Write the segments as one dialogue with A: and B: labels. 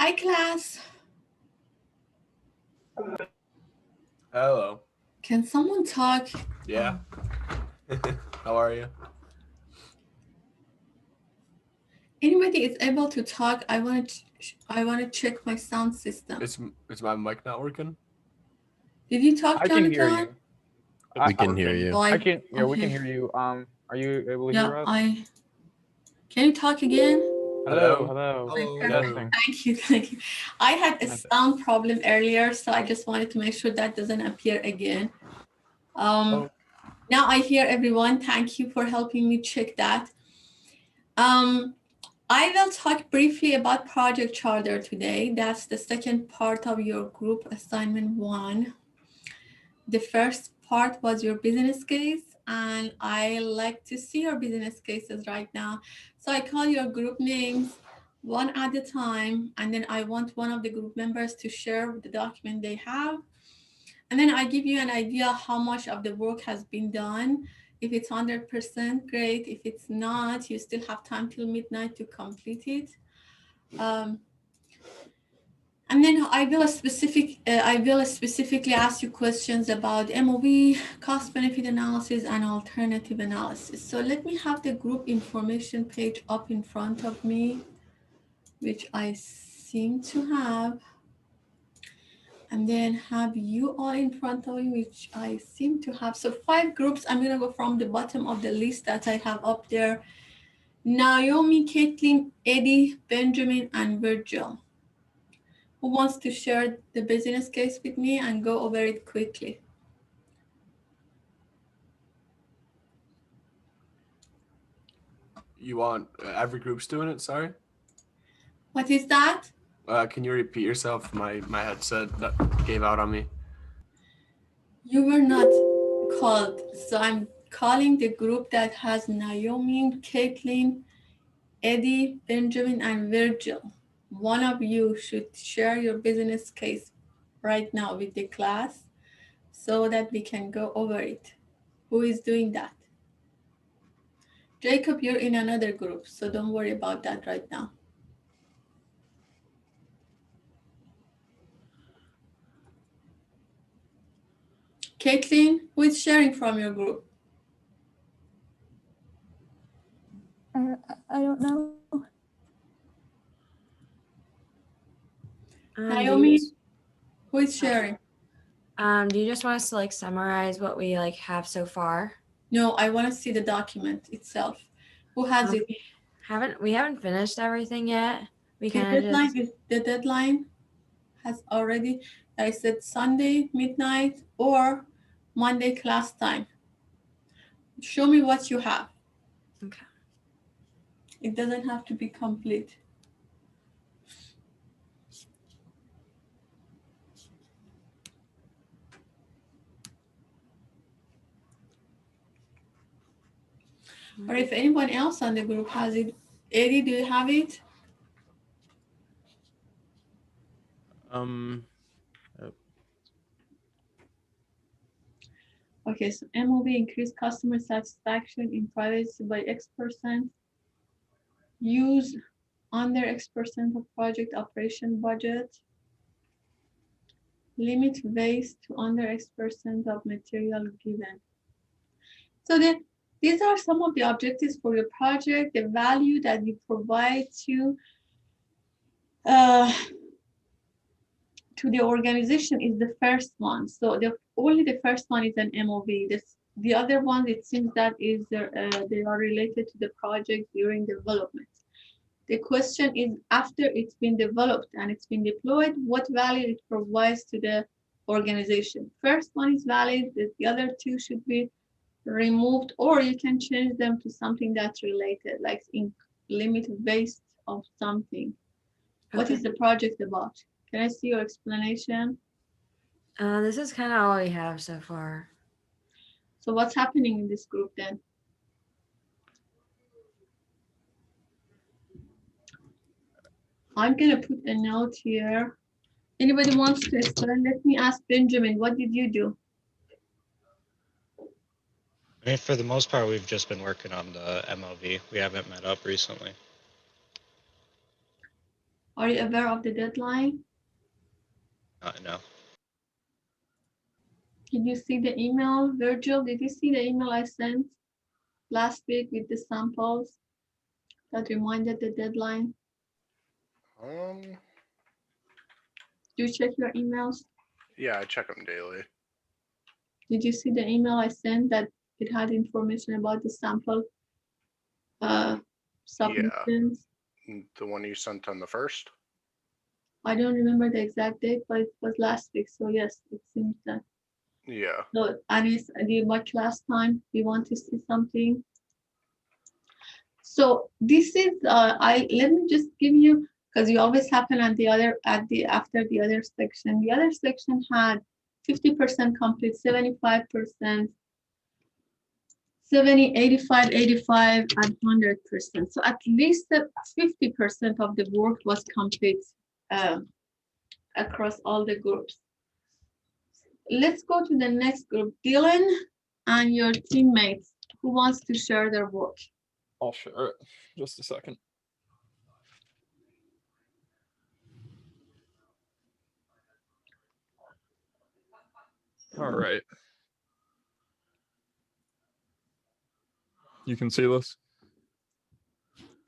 A: Hi, class.
B: Hello.
A: Can someone talk?
B: Yeah. How are you?
A: Anybody is able to talk? I want to check my sound system.
B: Is my mic not working?
A: Did you talk,
C: I
A: Jonathan?
C: can hear you.
D: We can hear you.
A: Oh,
C: I can. Yeah,
A: okay.
C: we can hear you. Are you able to
A: Yeah,
C: hear us?
A: Can you talk again?
C: Hello.
B: Hello.
A: Thank you. I had a sound problem earlier, so I just wanted to make sure that doesn't appear again. Now I hear everyone. Thank you for helping me check that. I will talk briefly about Project Charter today. That's the second part of your group assignment 1. The first part was your business case, and I like to see your business cases right now. So I call your group names one at a time, and then I want one of the group members to share the document they have. And then I give you an idea how much of the work has been done. If it's 100%, great. If it's not, you still have time till midnight to complete it. And then I will specifically ask you questions about MOV, cost benefit analysis, and alternative analysis. So let me have the group information page up in front of me, which I seem to have. And then have you all in front of you, which I seem to have. So 5 groups. I'm going to go from the bottom of the list that I have up there. Naomi, Caitlin, Eddie, Benjamin, and Virgil. Who wants to share the business case with me and go over it quickly?
B: You want every group's doing it? Sorry.
A: What is that?
B: Can you repeat yourself? My headset that gave out on me.
A: You were not called, so I'm calling the group that has Naomi, Caitlin, Eddie, Benjamin, and Virgil. One of you should share your business case right now with the class so that we can go over it. Who is doing that? Jacob, you're in another group, so don't worry about that right now. Caitlin, who is sharing from your group?
E: I don't know.
A: Naomi, who is sharing?
F: Do you just want us to like summarize what we like have so far?
A: No, I want to see the document itself. Who has it?
F: We haven't finished everything yet. We
A: The deadline has already, I said Sunday midnight or Monday class time. Show me what you have.
F: Okay.
A: It doesn't have to be complete. Or if anyone else on the group has it. Eddie, do you have it? Okay, so MOB increased customer satisfaction in privacy by X%. Use under X% of project operation budget. Limit waste to under X% of material given. So these are some of the objectives for your project. The value that you provide to the organization is the first one. So only the first one is an MOV. The other ones, it seems that they are related to the project during development. The question is, after it's been developed and it's been deployed, what value it provides to the organization. First one is valid, the other 2 should be removed, or you can change them to something that's related, like in limit waste of something. Okay. What is the project about? Can I see your explanation?
F: This is kind of all we have so far.
A: So what's happening in this group then? I'm gonna put a note here. Anybody wants to explain? Let me ask Benjamin, what did you do?
D: I mean, for the most part, we've just been working on the MOV. We haven't met up recently.
A: Are you aware of the deadline?
D: No.
A: Did you see the email? Virgil, did you see the email I sent last week with the samples that reminded the deadline? Do you check your emails?
B: Yeah, I check them daily.
A: Did you see the email I sent that it had information about the sample submissions?
B: The one you sent on the 1st?
A: I don't remember the exact date, but it was last week. So yes, it seems that.
B: Yeah.
A: So Anis, much last time we want to see something. So this is let me just give you, because you always happen at the other after the other section. The other section had 50% complete, 75%, 70, 85, 85, and 100%. So at least 50% of the work was complete across all the groups. Let's go to the next group. Dylan and your teammates, who wants to share their work?
C: I'll share it. Just a second. All right. You can see this?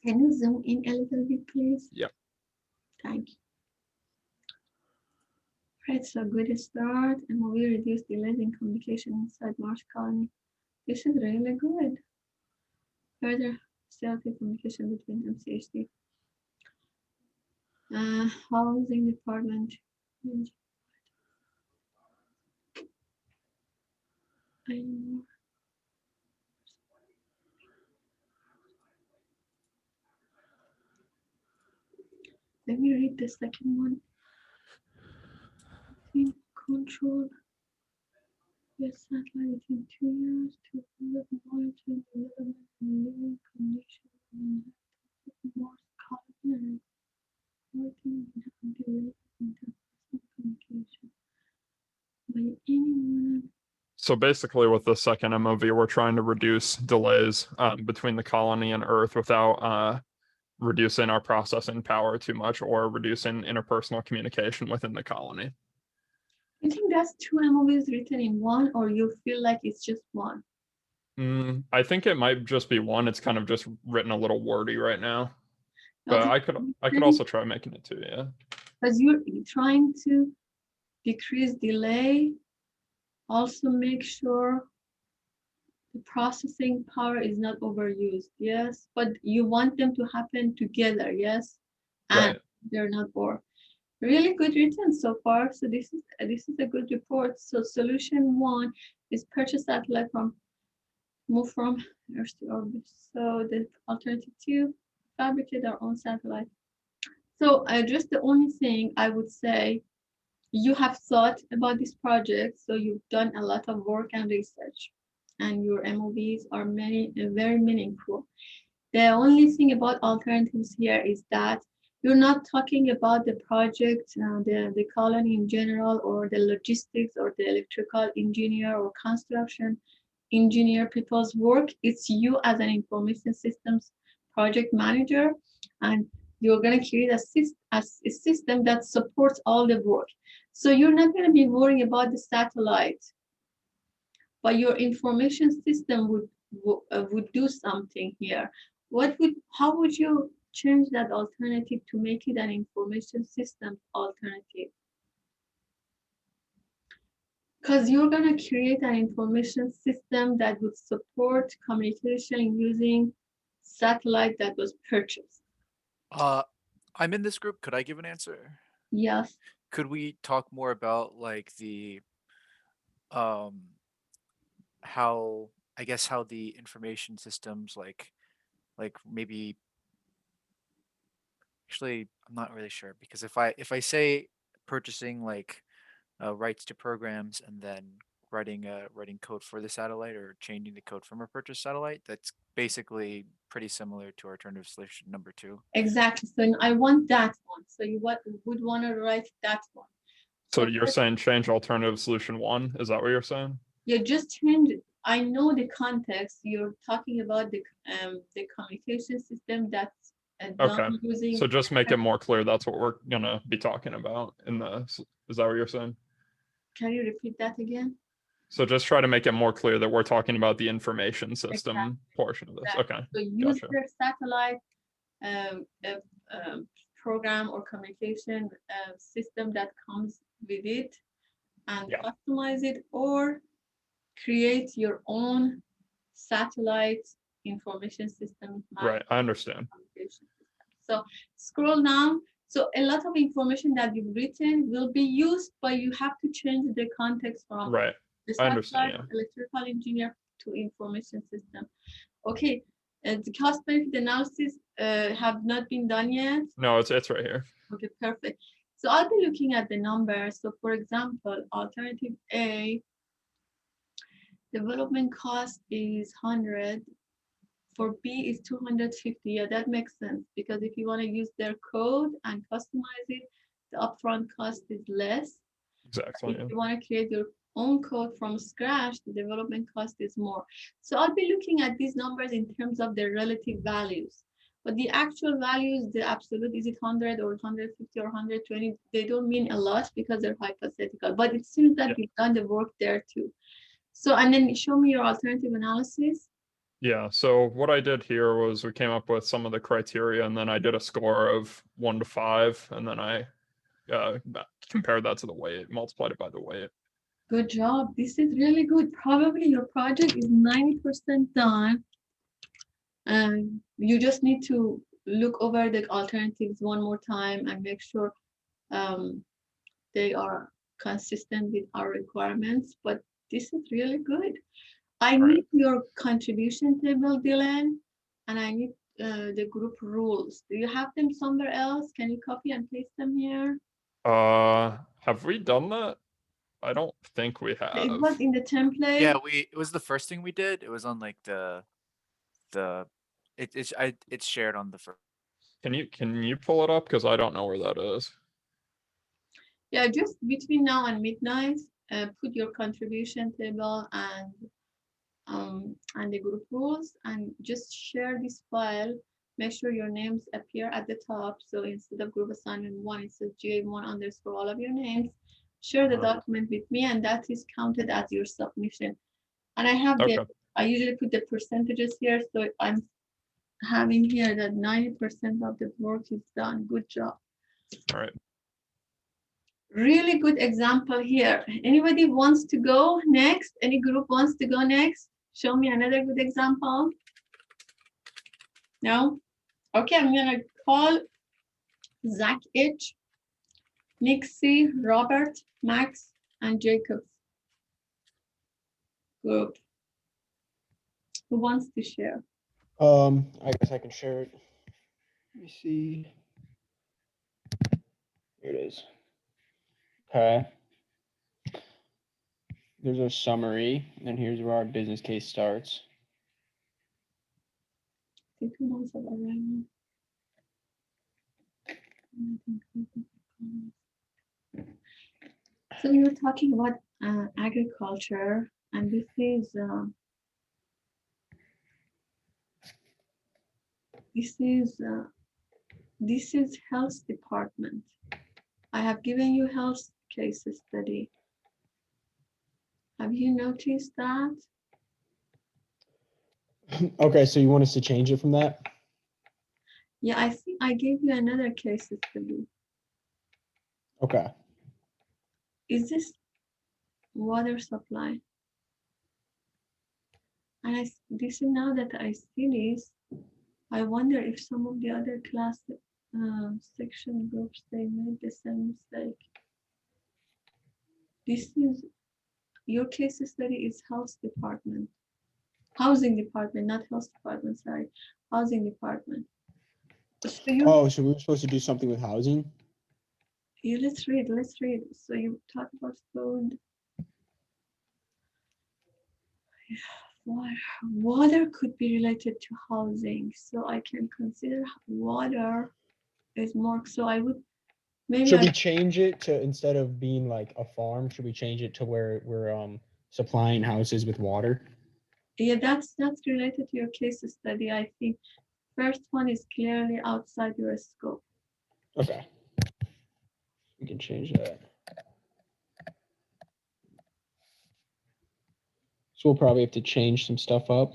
A: Can you zoom in a little bit, please?
C: Yep.
A: Thank you. Right, so good start, and we reduce delays in communication inside Marsh Colony. This is really good. Further stealthy communication between MCHD. Housing department. Let me read the second one. In control. Yes, satellite in 2 years to monitoring development and living conditions in Morse colony and reporting and delay interpersonal communication by anyone.
C: So basically with the second MOV, we're trying to reduce delays between the colony and Earth without reducing our processing power too much or reducing interpersonal communication within the colony.
A: You think that's 2 MOVs written in one, or you feel like it's just one?
C: I think it might just be one. It's kind of just written a little wordy right now. But
A: Okay.
C: I could also try making it 2, yeah.
A: Because you're trying to decrease delay, also make sure the processing power is not overused, yes, but you want them to happen together, yes, and
C: Right.
A: they're not bored. Really good written so far. So this is a good report. So solution 1 is purchase satellite from move from Earth to orbit. So the alternative 2, fabricate our own satellite. So just the only thing I would say, you have thought about this project, so you've done a lot of work and research, and your MOVs are very meaningful. The only thing about alternatives here is that you're not talking about the project, the colony in general, or the logistics, or the electrical engineer or construction engineer people's work. It's you as an information systems project manager, and you're going to create a system that supports all the work. So you're not going to be worrying about the satellite, but your information system would do something here. How would you change that alternative to make it an information system alternative? Because you're going to create an information system that would support communication using satellite that was purchased.
E: I'm in this group. Could I give an answer?
A: Yes.
E: Could we talk more about like the how the information systems like maybe actually I'm not really sure, because if I say purchasing like rights to programs and then writing code for the satellite or changing the code from a purchased satellite, that's basically pretty similar to alternative solution number 2.
A: Exactly. So I want that one. So you would want to write that one.
C: So you're saying change alternative solution 1? Is that what you're saying?
A: You just change it. I know the context. You're talking about the communication system that's done
C: Okay.
A: using.
C: So just make it more clear. That's what we're gonna be talking about in the. Is that what you're saying?
A: Can you repeat that again?
C: So just try to make it more clear that we're talking about the information system
A: Exactly.
C: portion of this.
A: Exactly.
C: Okay.
A: So use
C: Gotcha.
A: their satellite program or communication system that comes with it and
C: Yeah.
A: customize it, or create your own satellite information system.
C: Right. I understand.
A: Communication system. So scroll down. So a lot of information that you've written will be used, but you have to change the context from
C: Right.
A: the
C: I understand.
A: satellite electrical engineer to information system. Okay, the cost benefit analysis have not been done yet.
C: No, it's right here.
A: Okay, perfect. So I'll be looking at the numbers. So for example, alternative A, development cost is 100. For B is 250. Yeah, that makes sense because if you want to use their code and customize it, the upfront cost is less.
C: Exactly.
A: If you want to create your own code from scratch, the development cost is more. So I'll be looking at these numbers in terms of their relative values. But the actual values, the absolute, is it 100 or 150 or 120? They don't mean a lot because they're hypothetical. But it seems that you've done the work there too. So, and then show me your alternative analysis.
C: Yeah, so what I did here was we came up with some of the criteria and then I did a score of 1 to 5 and then I compared that to the weight, multiplied it by the weight.
A: Good job. This is really good. Probably your project is 90% done. And you just need to look over the alternatives one more time and make sure they are consistent with our requirements. But this is really good. I need your contribution table, Dylan, and I need the group rules. Do you have them somewhere else? Can you copy and paste them here?
C: Have we done that? I don't think we have.
A: It was in the template.
E: Yeah, it was the first thing we did. It was on like it's shared on the first.
C: Can you pull it up? Because I don't know where that is.
A: Yeah, just between now and midnight, put your contribution table and the group rules and just share this file. Make sure your names appear at the top. So instead of group assignment 1, it says GA1 underscore all of your names. Share the document with me and that is counted as your submission. And I have I usually put the percentages here. So I'm having here that 90% of the work is done. Good job.
C: All right.
A: Really good example here. Anybody wants to go next? Any group wants to go next? Show me another good example. No? Okay, I'm gonna call Zach H, Nixie, Robert, Max, and Jacobs. Group. Who wants to share?
G: I guess I can share it. Let me see. Here it is. Okay. There's our summary, and here's where our business case starts.
A: I think who wants to arrive? So we were talking about agriculture, and this is health department. I have given you health case study. Have you noticed that?
G: Okay, so you want us to change it from that?
A: Yeah, I think I gave you another case study.
G: Okay.
A: Is this water supply? And this is now that I see this, I wonder if some of the other class section groups, they made the same mistake. This is, your case study is health department. Housing department, not health department, sorry. Housing department. So
G: so we were supposed to do something with housing?
A: Yeah, let's read. So you talk about food. Water could be related to housing. So I can consider water is more, so I would maybe
G: Should we change it to, instead of being like a farm, should we change it to where we're supplying houses with water?
A: yeah, that's related to your case study, I think. first one is clearly outside your scope.
G: Okay. We can change that. So we'll probably have to change some stuff up.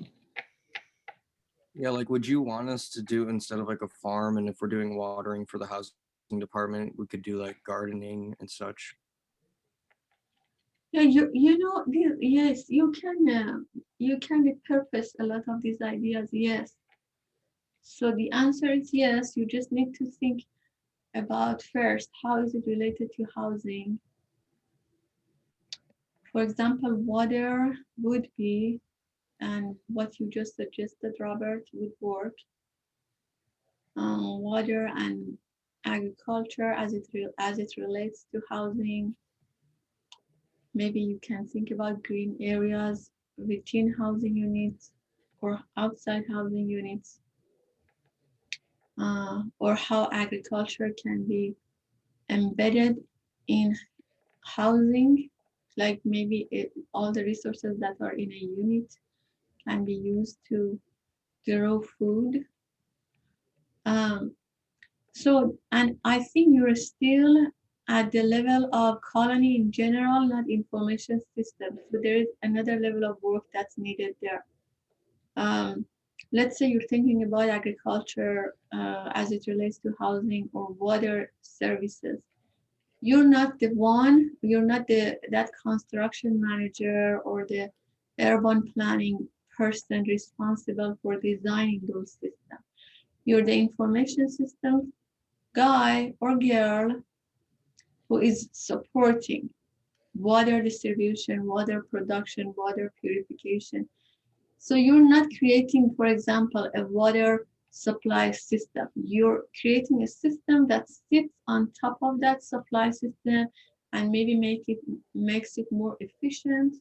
H: Yeah, like would you want us to do instead of like a farm, and if we're doing watering for the housing department, we could do like gardening and such?
A: Yeah, you know, yes, you can repurpose a lot of these ideas, yes. So the answer is yes, you just need to think about first, how is it related to housing? For example, water would be, and what you just suggested, Robert, would work. Water and agriculture as it relates to housing. Maybe you can think about green areas within housing units or outside housing units, or how agriculture can be embedded in housing, like maybe all the resources that are in a unit can be used to grow food. So, and I think you're still at the level of colony in general, not information systems. So there is another level of work that's needed there. Let's say you're thinking about agriculture as it relates to housing or water services. You're not the one, you're not that construction manager or the urban planning person responsible for designing those systems. You're the information systems guy or girl who is supporting water distribution, water production, water purification. So you're not creating, for example, a water supply system. You're creating a system that sits on top of that supply system and maybe makes it more efficient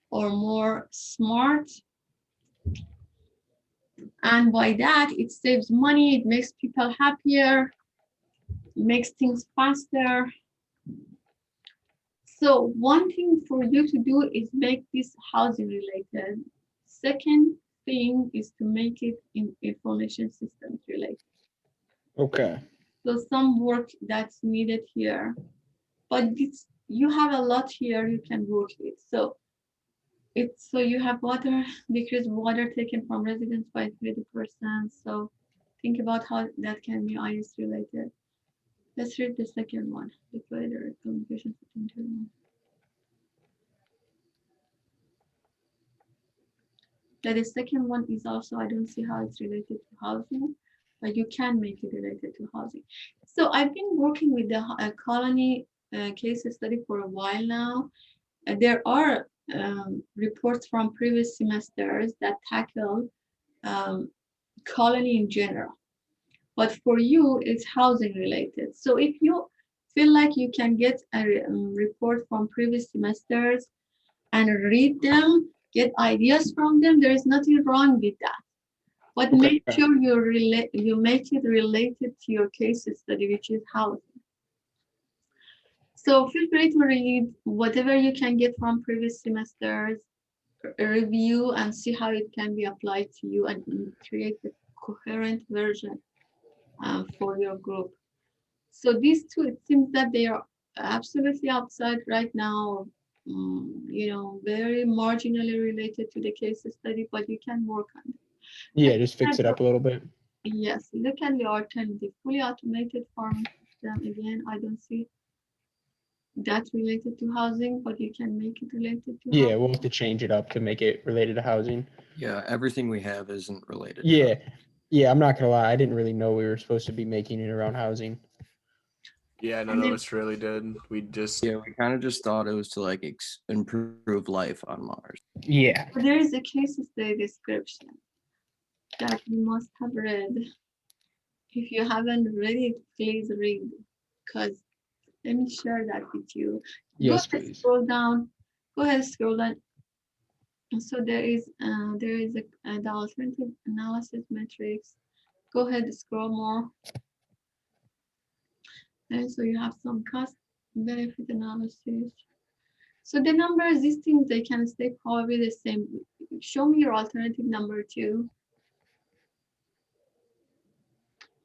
A: or more smart. And by that, it saves money, it makes people happier, makes things faster. So one thing for you to do is make this housing related. Second thing is to make it in information systems related.
G: Okay.
A: So some work that's needed here, but you have a lot here you can work with. So you have water, decrease water taken from residents by 30%. So think about how that can be IS related. Let's read the second one, deploy the communication system. The second one is also, I don't see how it's related to housing, but you can make it related to housing. So I've been working with the colony case study for a while now. There are reports from previous semesters that tackle colony in general, but for you, it's housing related. So if you feel like you can get a report from previous semesters and read them, get ideas from them, there is nothing wrong with that. But
G: Okay.
A: make sure you make it related to your case study, which is housing. So feel free to read whatever you can get from previous semesters, review and see how it can be applied to you and create a coherent version for your group. So these two, it seems that they are absolutely outside right now, very marginally related to the case study, but you can work on it.
G: Yeah, just fix it up a little bit.
A: Yes, look at the alternative, fully automated farming system. Again, I don't see that related to housing, but you can make it related to
G: Yeah,
A: housing.
G: we'll have to change it up to make it related to housing.
H: Yeah, everything we have isn't related. to
G: Yeah. Yeah, I'm not gonna lie. I didn't really know we were supposed to be making it around housing.
B: Yeah, none
A: And
B: of
A: then-
B: us really did. We just
H: Yeah, we kind of just thought it was to like improve life on Mars.
G: Yeah.
A: But there is a case study description that you must have read. If you haven't read it, please read, because let me share that with you.
G: Yes,
A: Go ahead,
G: please.
A: scroll down. Go ahead, scroll down. So there is the alternative analysis metrics. Go ahead, scroll more. And so you have some cost benefit analysis. So the numbers, these things, they can stay probably the same. Show me your alternative number two.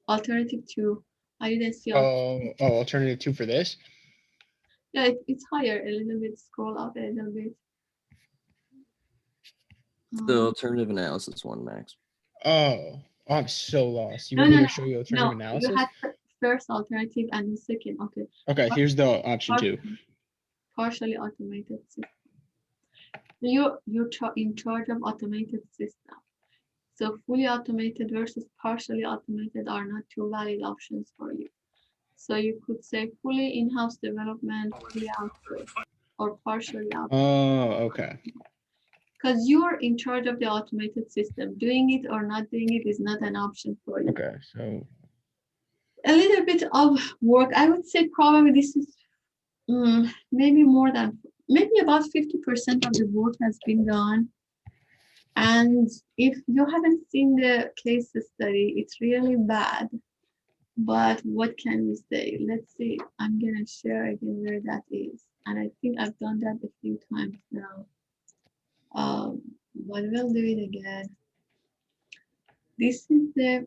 A: Alternative 2. I didn't see.
G: Alternative 2 for this.
A: Yeah, it's higher a little bit. Scroll up a little bit.
H: The alternative analysis one, Max.
G: Oh, I'm so lost. You
A: No,
G: want me
A: no,
G: to show you alternative
A: no. You
G: analysis?
A: had first alternative and the second. Okay.
G: Okay, here's the option 2.
A: Partially automated system. You're in charge of automated system. So fully automated versus partially automated are not two valid options for you. So you could say fully in-house development, fully outsourced, or partially outsourced.
G: Oh, okay.
A: Because you're in charge of the automated system. Doing it or not doing it is not an option for you.
G: Okay, so
A: A little bit of work. I would say probably this is maybe about 50% of the work has been done. And if you haven't seen the case study, it's really bad. But what can we say? Let's see. I'm gonna share again where that is. And I think I've done that a few times now. But we'll do it again. This is the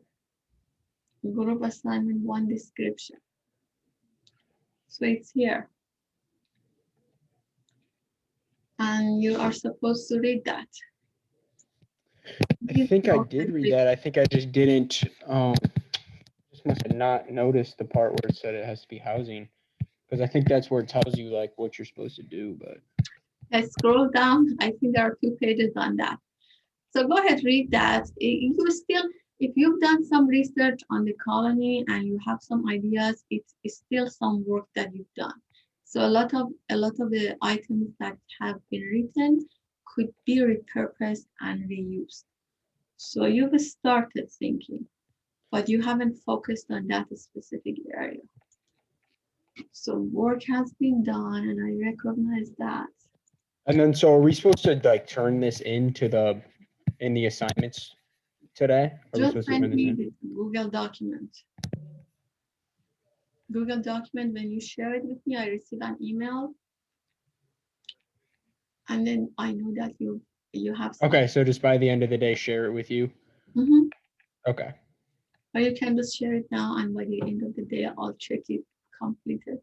A: group assignment 1 description. So it's here. And you are supposed to read that.
G: I think I did read that. I think I just didn't just must have not noticed the part where it said it has to be housing. Because I think that's where it tells you like what you're supposed to do, but
A: I scroll down. I think there are 2 pages on that. So go ahead, read that. If you've done some research on the colony and you have some ideas, it's still some work that you've done. So a lot of the items that have been written could be repurposed and reused. So you've started thinking, but you haven't focused on that specific area. So work has been done, and I recognize that.
G: and then so are we supposed to like turn this into in the assignments today? Are we
A: Just
G: supposed to
A: send
G: turn this
A: me
G: in?
A: the Google document. Google document, when you share it with me, I receive an email. And then I know that you have some.
G: Okay, so just by the end of the day, share it with you.
A: Mhm.
G: Okay.
A: Or you can just share it now, and by the end of the day, I'll check it completed.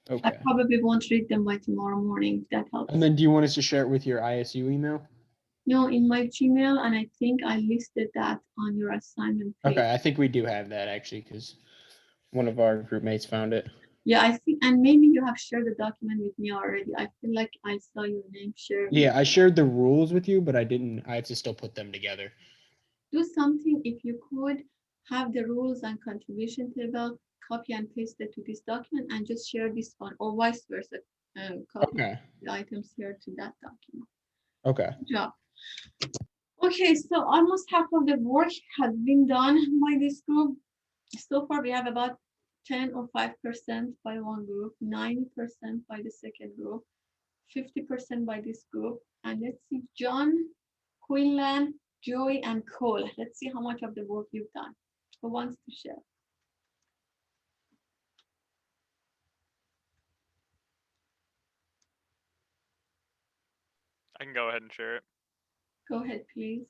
A: I
G: Okay.
A: probably won't read them by tomorrow morning. If that helps.
G: And then do you want us to share it with your ISU email?
A: No, in my Gmail, and I think I listed that on your assignment page.
G: Okay, I think we do have that actually because one of our group mates found it.
A: Yeah, I think, and maybe you have shared the document with me already. I feel like I saw your name shared.
G: Yeah, I shared the rules with you, but I had to still put them together.
A: Do something if you could have the rules and contribution table, copy and paste it to this document and just share this one, or vice versa. Copy
G: Okay.
A: the items here to that document.
G: Okay.
A: Good job. Okay, so almost half of the work has been done by this group. So far, we have about 10 or 5% by one group, 90% by the second group, 50% by this group. And let's see, John, Quinlan, Joey, and Cole. Let's see how much of the work you've done. Who wants to share?
I: I can go ahead and share it.
A: Go ahead, please.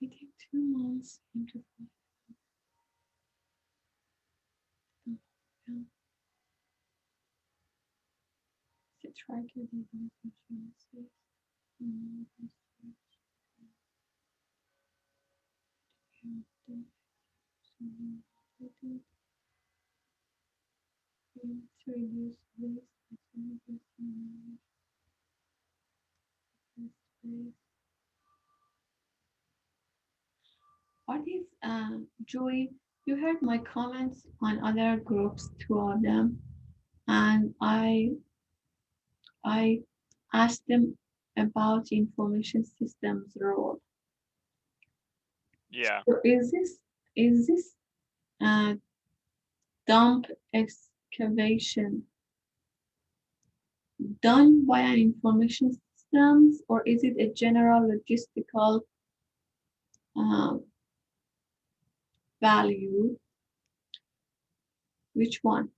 A: We take 2 months into Are these, Joey, you heard my comments on other groups, 2 of them, and I asked them about information systems role.
I: Yeah.
A: So is this dump excavation done by an information systems, or is it a general logistical value? Which one?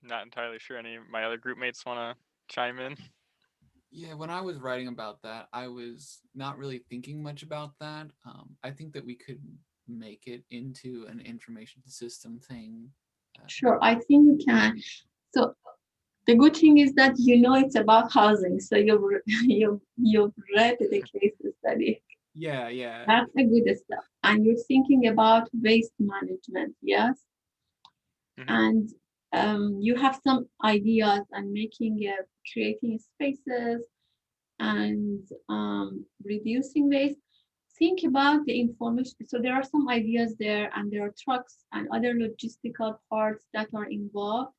I: Not entirely sure. Any of my other group mates want to chime in?
J: Yeah, when I was writing about that, I was not really thinking much about that. I think that we could make it into an information system thing.
A: Sure, I think you can. So the good thing is that you know it's about housing, so you've read the case study.
J: Yeah.
A: That's a good step. And you're thinking about waste management, yes?
I: Mhm.
A: And you have some ideas and creating spaces and reducing waste. Think about the information. So there are some ideas there, and there are trucks and other logistical parts that are involved,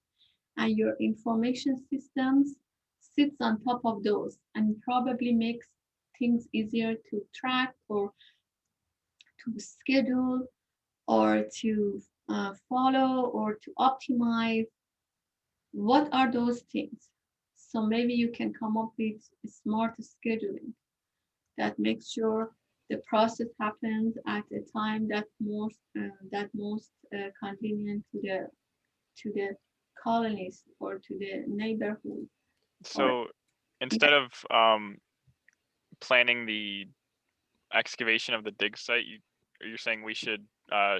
A: and your information systems sits on top of those and probably makes things easier to track or to schedule or to follow or to optimize. What are those things? So maybe you can come up with smart scheduling that makes sure the process happens at a time that most convenient to the colonies or to the neighborhood.
I: So instead of planning the excavation of the dig site, you're saying we should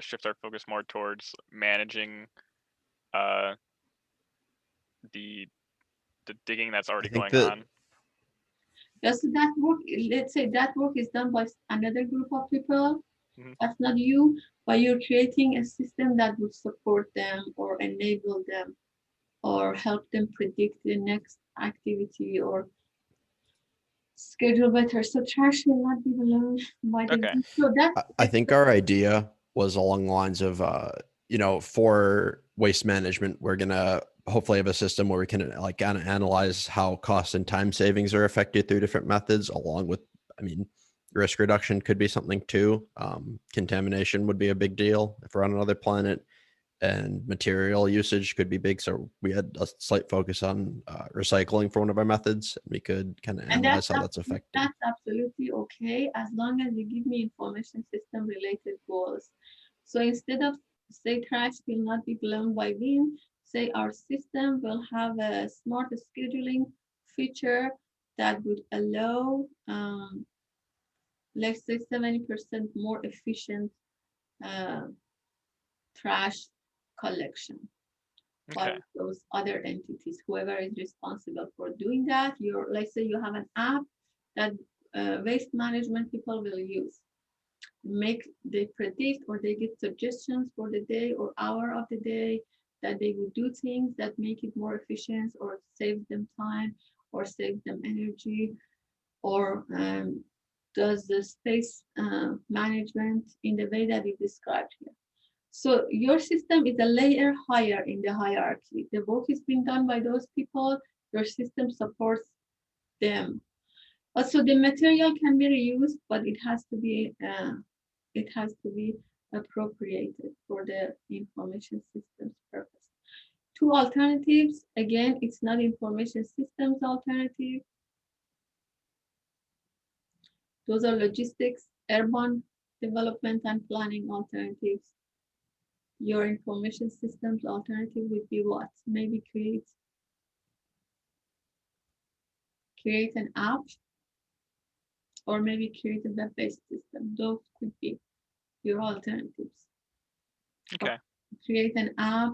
I: shift our focus more towards managing uh, the digging that's already
K: think
I: going
K: that
I: on.
A: Does that work? Let's say that work is done by another group of people.
I: Mhm.
A: That's not you, but you're creating a system that would support them or enable them or help them predict the next activity or schedule better. So trash will not be alone by the
I: Okay.
A: So that's
K: I think our idea was along the lines of, for waste management, we're gonna hopefully have a system where we can like kind of analyze how cost and time savings are affected through different methods, along with, risk reduction could be something too. Contamination would be a big deal if we're on another planet, and material usage could be big. So we had a slight focus on recycling for one of our methods. We could kind of
A: and
K: analyze how that's affected.
A: that's absolutely okay as long as you give me information system related goals. So instead of say trash will not be blown by wind, say our system will have a smart scheduling feature that would allow let's say 70% more efficient uh, trash collection by
I: Okay.
A: those other entities, whoever is responsible for doing that. Let's say you have an app that waste management people will use. They predict or they get suggestions for the day or hour of the day that they would do things that make it more efficient or save them time or save them energy or does the space management in the way that we described here. So your system is a layer higher in the hierarchy. The work is being done by those people. Your system supports them. Also, the material can be reused, but it has to be appropriated for the information systems purpose. Two alternatives. Again, it's not information systems alternative. Those are logistics, urban development and planning alternatives. Your information systems alternative would be what? Maybe create an app or maybe create a web-based system. Those could be your alternatives.
I: Okay.
A: Create an app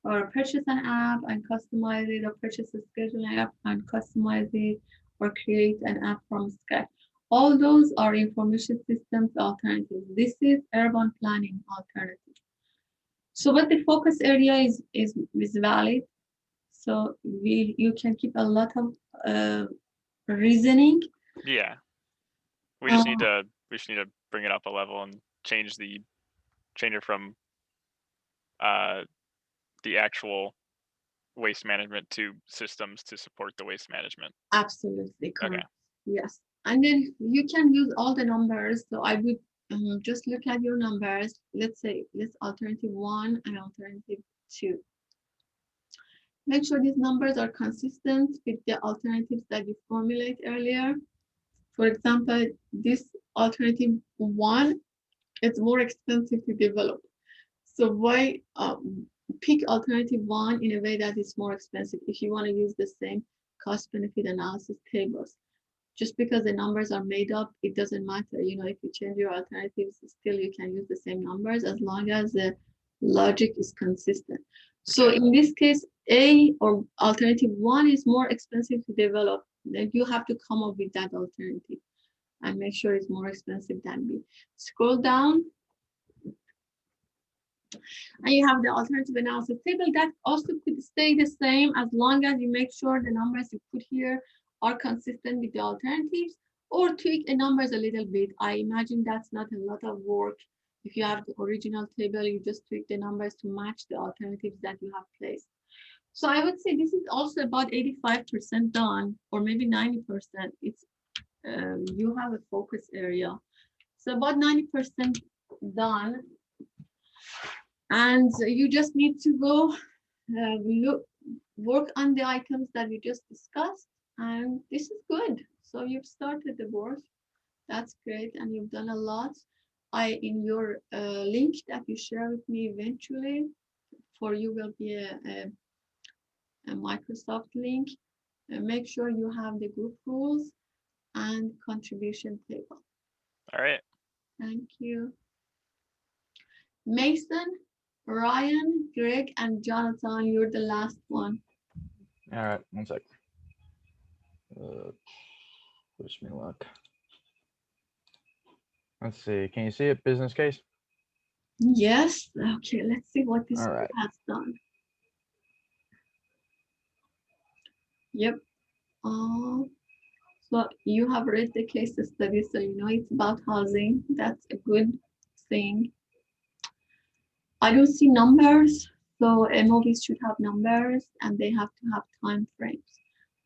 A: or purchase an app and customize it, or purchase a scheduling app and customize it, or create an app from scratch. All those are information systems alternatives. This is urban planning alternative. So what the focus area is valid. So you can keep a lot of reasoning.
I: Yeah. We just need to bring it up a level and change it from the actual waste management to systems to support the waste management.
A: Absolutely correct.
I: Okay.
A: Yes. And then you can use all the numbers. So I would just look at your numbers. Let's say let's alternative 1 and alternative 2. Make sure these numbers are consistent with the alternatives that you formulate earlier. For example, this alternative 1 is more expensive to develop. So why pick alternative 1 in a way that is more expensive if you want to use the same cost benefit analysis tables? Just because the numbers are made up, it doesn't matter. You know, if you change your alternatives, still you can use the same numbers as long as the logic is consistent. So in this case, A or alternative 1 is more expensive to develop. Then you have to come up with that alternative and make sure it's more expensive than B. Scroll down. And you have the alternative analysis table that also could stay the same as long as you make sure the numbers you put here are consistent with the alternatives, or tweak the numbers a little bit. I imagine that's not a lot of work. If you have the original table, you just tweak the numbers to match the alternatives that you have placed. So I would say this is also about 85% done, or maybe 90%. It's you have a focus area. So about 90% done. And you just need to go work on the items that we just discussed, and this is good. So you've started the work. That's great, and you've done a lot. In your link that you share with me eventually, for you will be a Microsoft link. Make sure you have the group rules and contribution table.
I: All right.
A: Thank you. Mason, Ryan, Greg, and Jonathan, you're the last one.
L: All right, one sec. Wish me luck. Let's see. Can you see it? Business case?
A: Yes. Okay, let's see what this
L: All right.
A: has done. Yep. So you have read the case study, so you know it's about housing. That's a good thing. I don't see numbers, so MOVs should have numbers and they have to have time frames.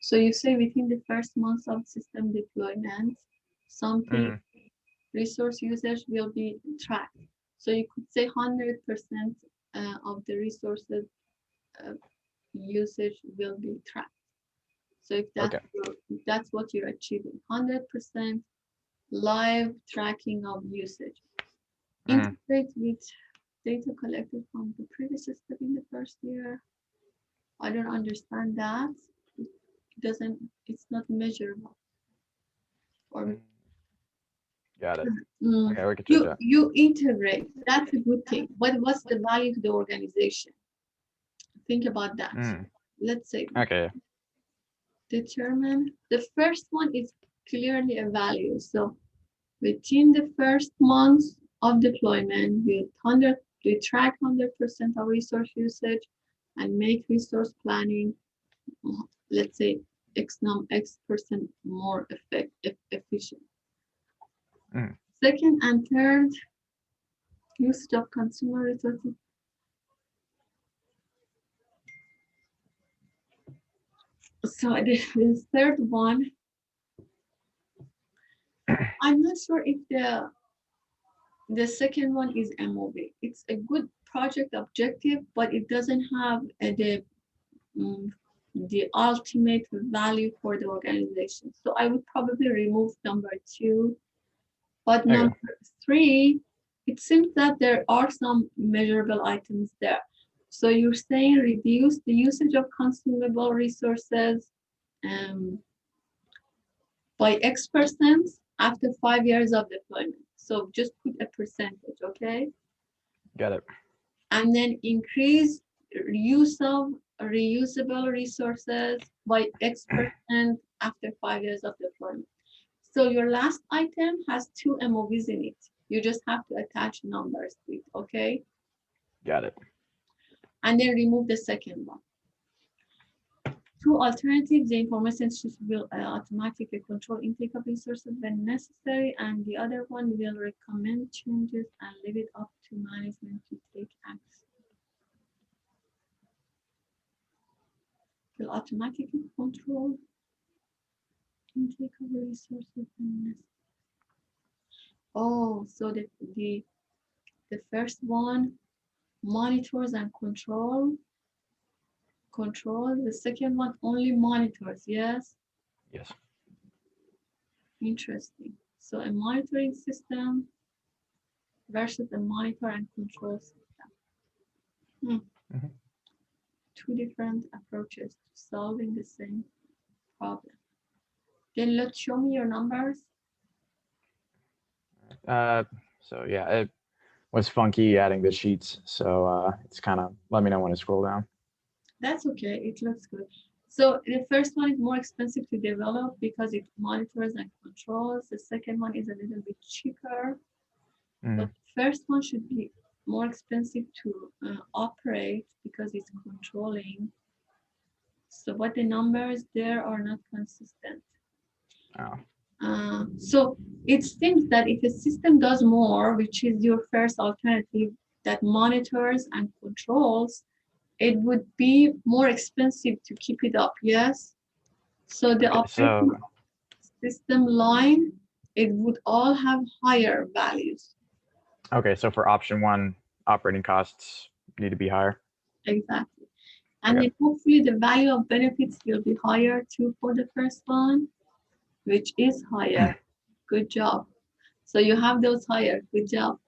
A: So you say within the first months of system deployment, something resource usage will be tracked. So you could say 100% of the resources usage will be tracked. So if that's what you're achieving, 100% live tracking of usage. Integrate with data collected from the previous step in the first year. I don't understand that. It's not measurable. Or
L: got it. Okay, we can check that.
A: You integrate. That's a good thing. But what's the value to the organization? Think about that. Let's say.
L: Okay.
A: Determine. The first one is clearly a value. So within the first months of deployment, we track 100% of resource usage and make resource planning, let's say X% more efficient. Second and third, usage of consumer resources. So the third one, I'm not sure if the second one is MOV. It's a good project objective, but it doesn't have the ultimate value for the organization. So I would probably remove number 2. But number 3, it seems that there are some measurable items there. So you're saying reduce the usage of consumable resources by X% after 5 years of deployment. So just put a percentage, okay?
L: Got it.
A: And then increase use of reusable resources by X% after 5 years of deployment. So your last item has 2 MOVs in it. You just have to attach numbers to it, okay?
L: Got it.
A: And then remove the second one. 2 alternatives, the information system will automatically control intake of resources when necessary, and the other one will recommend changes and leave it up to management to take action. Will automatically control intake of resources when necessary. Oh, so the first one, monitors and control. The second one, only monitors. Yes.
L: Yes.
A: Interesting. So a monitoring system versus a monitor and control system.
L: Mhm.
A: Two different approaches to solving the same problem. Then let's show me your numbers.
L: So yeah, it was funky adding the sheets. So it's kind of, let me know when to scroll down.
A: That's okay, it looks good. So the first one is more expensive to develop because it monitors and controls. The second one is a little bit cheaper. But the first one should be more expensive to operate because it's controlling. So but the numbers there are not consistent.
L: Oh.
A: So it seems that if a system does more, which is your first alternative, that monitors and controls, it would be more expensive to keep it up, yes? So the
L: Okay,
A: operating
L: so
A: system line, it would all have higher values.
L: okay, so for option one, operating costs need to be higher.
A: Exactly. And
L: Okay.
A: then hopefully the value of benefits will be higher too for the first one, which is higher. Good job. So you have those higher. Good job.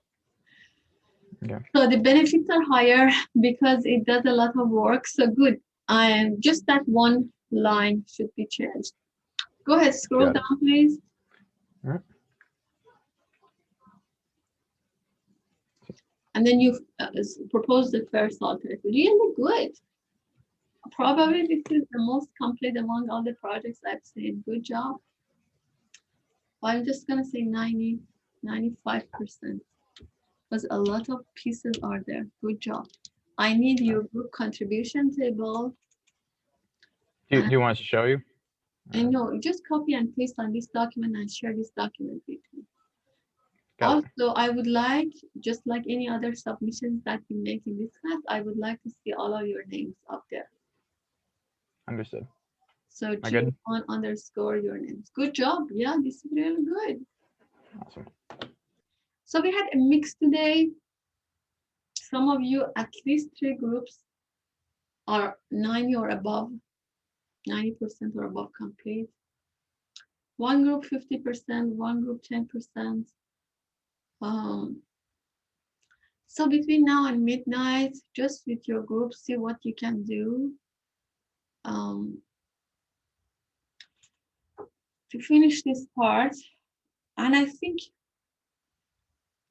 L: Okay.
A: So the benefits are higher because it does a lot of work. So good. And just that one line should be changed. Go ahead, scroll
L: Got it.
A: down, please.
L: All right.
A: And then you propose the first alternative. Really good. Probably this is the most complete among all the projects I've seen. Good job. I'm just gonna say 90, 95%. Because a lot of pieces are there. Good job. I need your group contribution table.
L: Do you want us to show you?
A: And no, just copy and paste on this document and share this document with me.
L: Got it.
A: Also, I would like, just like any other submissions that we make in this class, I would like to see all of your names up there.
L: Understood.
A: So
L: Am I good?
A: G1 underscore your names. Good job. Yeah, this is really good.
L: Awesome.
A: So we had a mix today. Some of you, at least 3 groups are 90 or above, 90% or above complete. One group 50%, one group 10%. So between now and midnight, just with your group, see what you can do to finish this part. And I think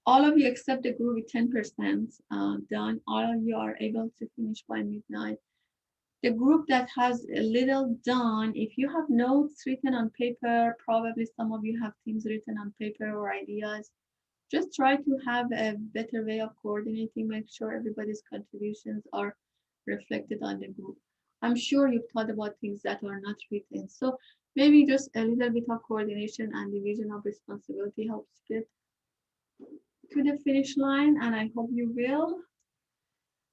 A: all of you except the group with 10% done, all of you are able to finish by midnight. The group that has a little done, if you have notes written on paper, probably some of you have things written on paper or ideas, just try to have a better way of coordinating, make sure everybody's contributions are reflected on the group. I'm sure you've thought about things that are not written. So maybe just a little bit of coordination and division of responsibility helps get to the finish line, and I hope you will.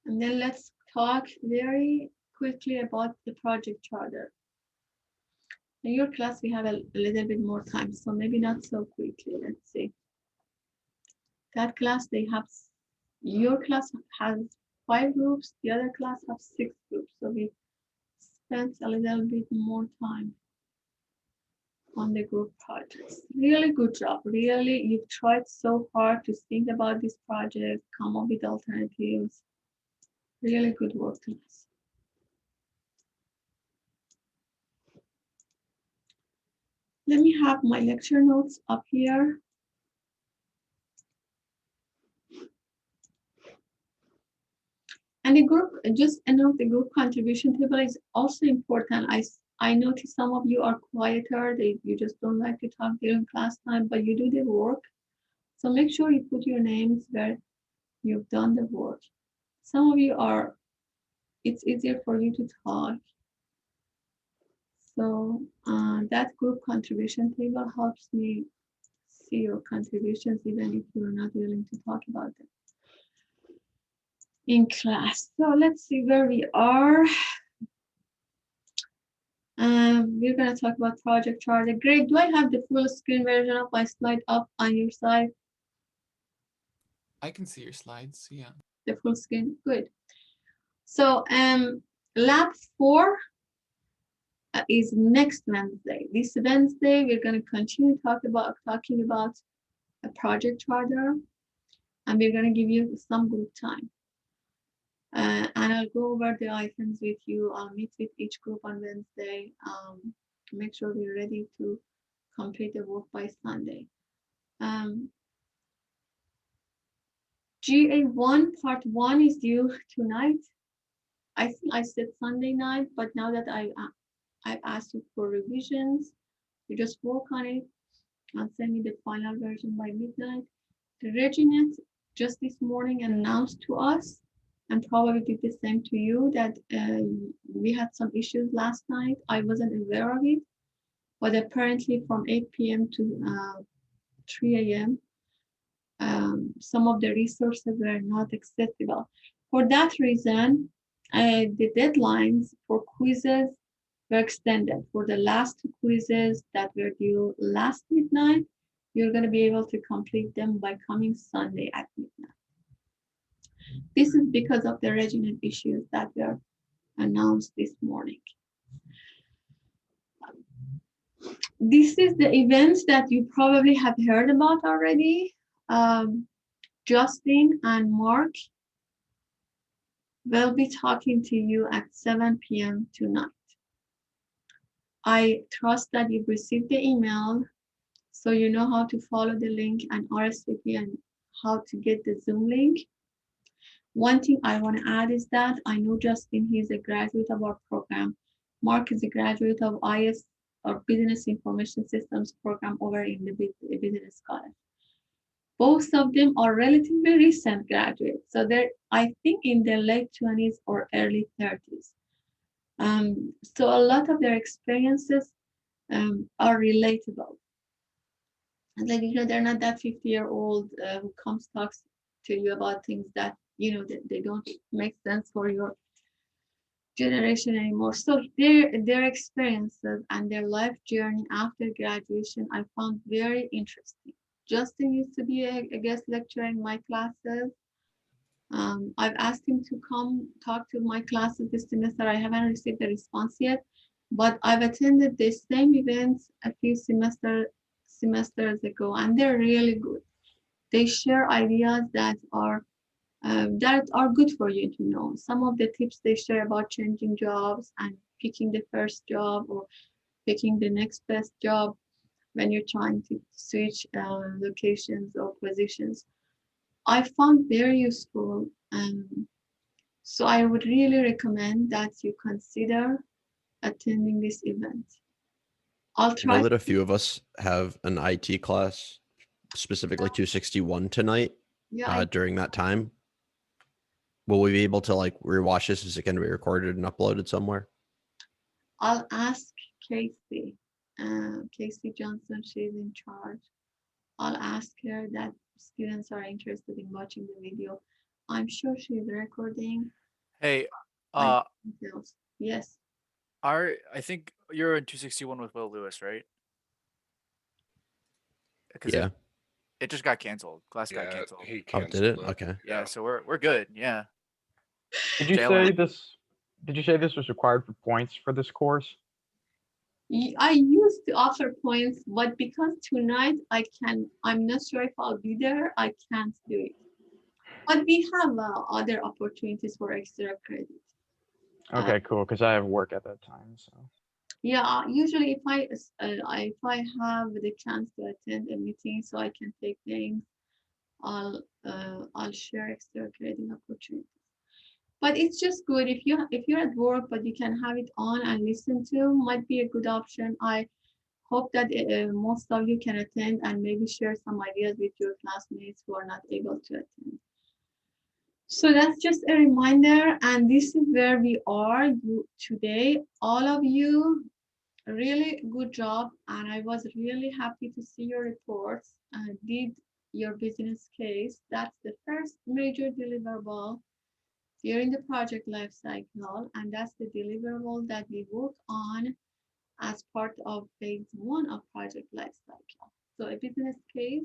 A: And then let's talk very quickly about the project charter. In your class, we have a little bit more time, so maybe not so quickly. Let's see. That class, your class has 5 groups, the other class has 6 groups. So we spent a little bit more time on the group projects. Really good job. Really, you've tried so hard to think about this project, come up with alternatives. Really good work, class. Let me have my lecture notes up here. And the group, just a note, the group contribution table is also important. I notice some of you are quieter, you just don't like to talk during class time, but you do the work. So make sure you put your names where you've done the work. Some of you are, it's easier for you to talk. So that group contribution table helps me see your contributions, even if you're not willing to talk about them in class. So let's see where we are. We're going to talk about project charter. Greg, do I have the full screen version of my slide up on your side?
J: I can see your slides. Yeah.
A: The full screen, good. So lab 4 is next Wednesday. This Wednesday, we're going to continue talking about a project charter, and we're going to give you some group time. And I'll go over the items with you. I'll meet with each group on Wednesday. Make sure we're ready to complete the work by Sunday. GA1 part 1 is due tonight. I think I said Sunday night, but now that I've asked you for revisions, you just work on it and send me the final version by midnight. The Reginet just this morning announced to us, and probably did the same to you, that we had some issues last night. I wasn't aware of it, but apparently from 8 p.m. to 3 a.m., some of the resources were not accessible. For that reason, the deadlines for quizzes were extended. For the last 2 quizzes that were due last midnight, you're going to be able to complete them by coming Sunday at midnight. This is because of the Reginet issues that were announced this morning. This is the events that you probably have heard about already. Justin and Mark will be talking to you at 7 p.m. tonight. I trust that you've received the email, so you know how to follow the link and RSVP and how to get the Zoom link. One thing I want to add is that I know Justin, he's a graduate of our program. Mark is a graduate of IS, or Business Information Systems program over in the Business College. Both of them are relatively recent graduates. So they're, I think, in their late 20s or early 30s. So a lot of their experiences are relatable. And like, you know, they're not that 50-year-old who comes talks to you about things that, you know, that they don't make sense for your generation anymore. So their experiences and their life journey after graduation, I found very interesting. Justin used to be a guest lecturer in my classes. I've asked him to come talk to my classes this semester. I haven't received a response yet, but I've attended the same events a few semesters ago, and they're really good. They share ideas that are good for you to know. Some of the tips they share about changing jobs and picking the first job or picking the next best job when you're trying to switch locations or positions, I found very useful. So I would really recommend that you consider attending this event. I'll
K: I
A: try.
K: know that a few of us have an IT class, specifically 261 tonight.
A: Yeah,
K: During that time, will we be able to like rewatch this? Is it going to be recorded and uploaded somewhere?
A: I'll ask Casey. Casey Johnson, she's in charge. I'll ask her that students are interested in watching the video. I'm sure she's recording.
E: Hey,
A: Details. Yes.
E: I think you're in 261 with Will Lewis, right? Because
K: Yeah.
E: it just got canceled. Class got canceled.
B: He
K: Oh,
B: canceled
K: did it?
B: it.
K: Okay.
E: Yeah, so we're good. Yeah.
L: Did you say this? Did you say this was required for points for this course?
A: I used to offer points, but because tonight I'm not sure if I'll be there, I can't do it. But we have other opportunities for extra credit.
L: Okay, cool. Because I have work at that time, so.
A: Yeah, usually if I have the chance to attend a meeting, so I can take names, I'll share extra credit opportunities. But it's just good if you're at work, but you can have it on and listen to, might be a good option. I hope that most of you can attend and maybe share some ideas with your classmates who are not able to attend. So that's just a reminder, and this is where we are today. All of you, really good job, and I was really happy to see your reports and did your business case. That's the first major deliverable during the project life cycle, and that's the deliverable that we work on as part of phase 1 of project life cycle. So a business case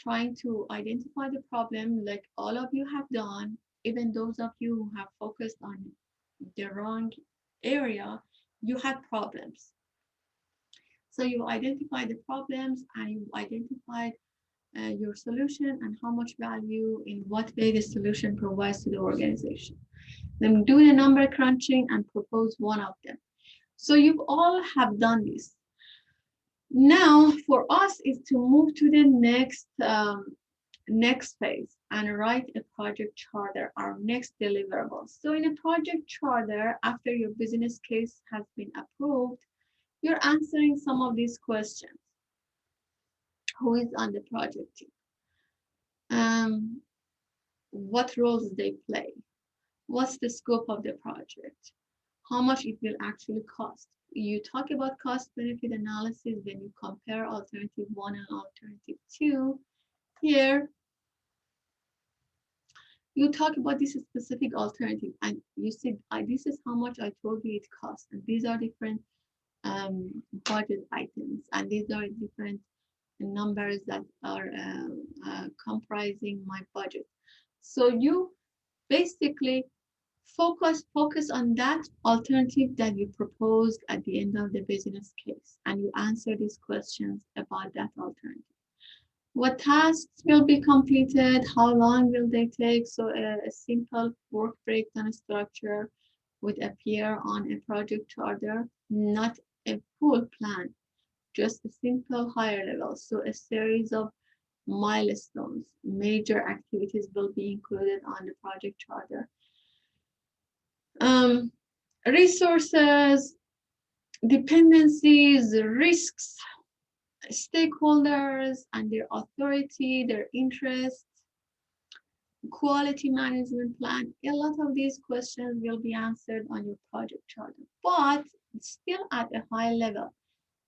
A: trying to identify the problem like all of you have done, even those of you who have focused on the wrong area, you had problems. So you identified the problems and you identified your solution and how much value in what way the solution provides to the organization. Then do the number crunching and propose one of them. So you all have done this. Now for us is to move to the next phase and write a project charter, our next deliverable. So in a project charter, after your business case has been approved, you're answering some of these questions. Who is on the project team? What roles they play? What's the scope of the project? How much it will actually cost? You talk about cost benefit analysis when you compare alternative 1 and alternative 2. Here, you talk about this specific alternative and you said, this is how much I told you it costs. And these are different budget items, and these are different numbers that are comprising my budget. So you basically focus on that alternative that you proposed at the end of the business case, and you answer these questions about that alternative. What tasks will be completed? How long will they take? So a simple work breakdown structure would appear on a project charter, not a full plan, just a simple higher level. So a series of milestones, major activities will be included on the project charter. Resources, dependencies, risks, stakeholders and their authority, their interests, quality management plan. A lot of these questions will be answered on your project charter, but still at a high level.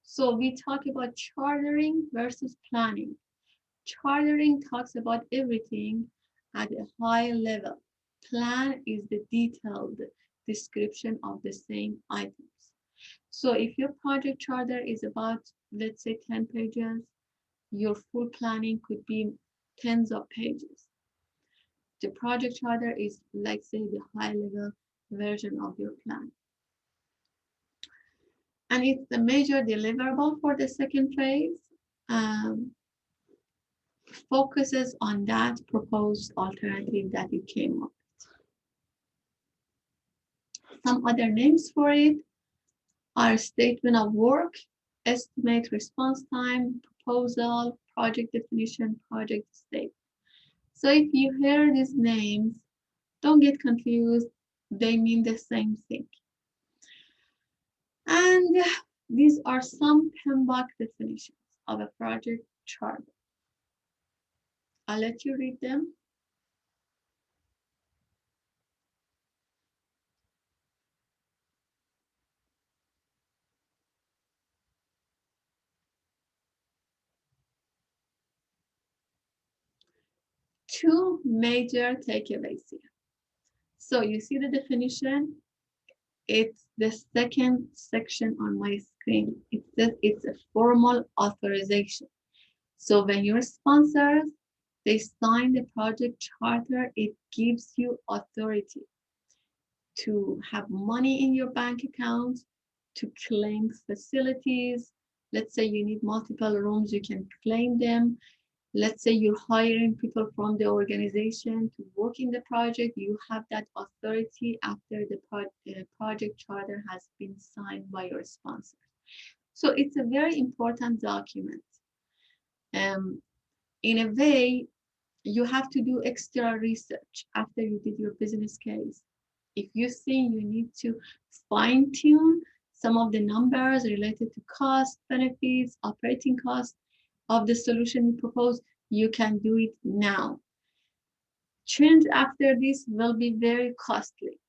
A: So we talk about chartering versus planning. Chartering talks about everything at a high level. Plan is the detailed description of the same items. So if your project charter is about, let's say, 10 pages, your full planning could be tens of pages. The project charter is, like, say, the high-level version of your plan. And it's the major deliverable for the second phase. Focuses on that proposed alternative that you came up with. Some other names for it are statement of work, estimate response time, proposal, project definition, project state. So if you hear these names, don't get confused. They mean the same thing. And these are some PMBOK definitions of a project charter. I'll let you read them. Two major takeaways here. So you see the definition. It's the second section on my screen. It says it's a formal authorization. So when your sponsors, they sign the project charter, it gives you authority to have money in your bank account, to claim facilities. Let's say you need multiple rooms, you can claim them. Let's say you're hiring people from the organization to work in the project, you have that authority after the project charter has been signed by your sponsor. So it's a very important document. In a way, you have to do extra research after you did your business case. If you think you need to fine tune some of the numbers related to cost, benefits, operating costs of the solution you propose, you can do it now. Change after this will be very costly.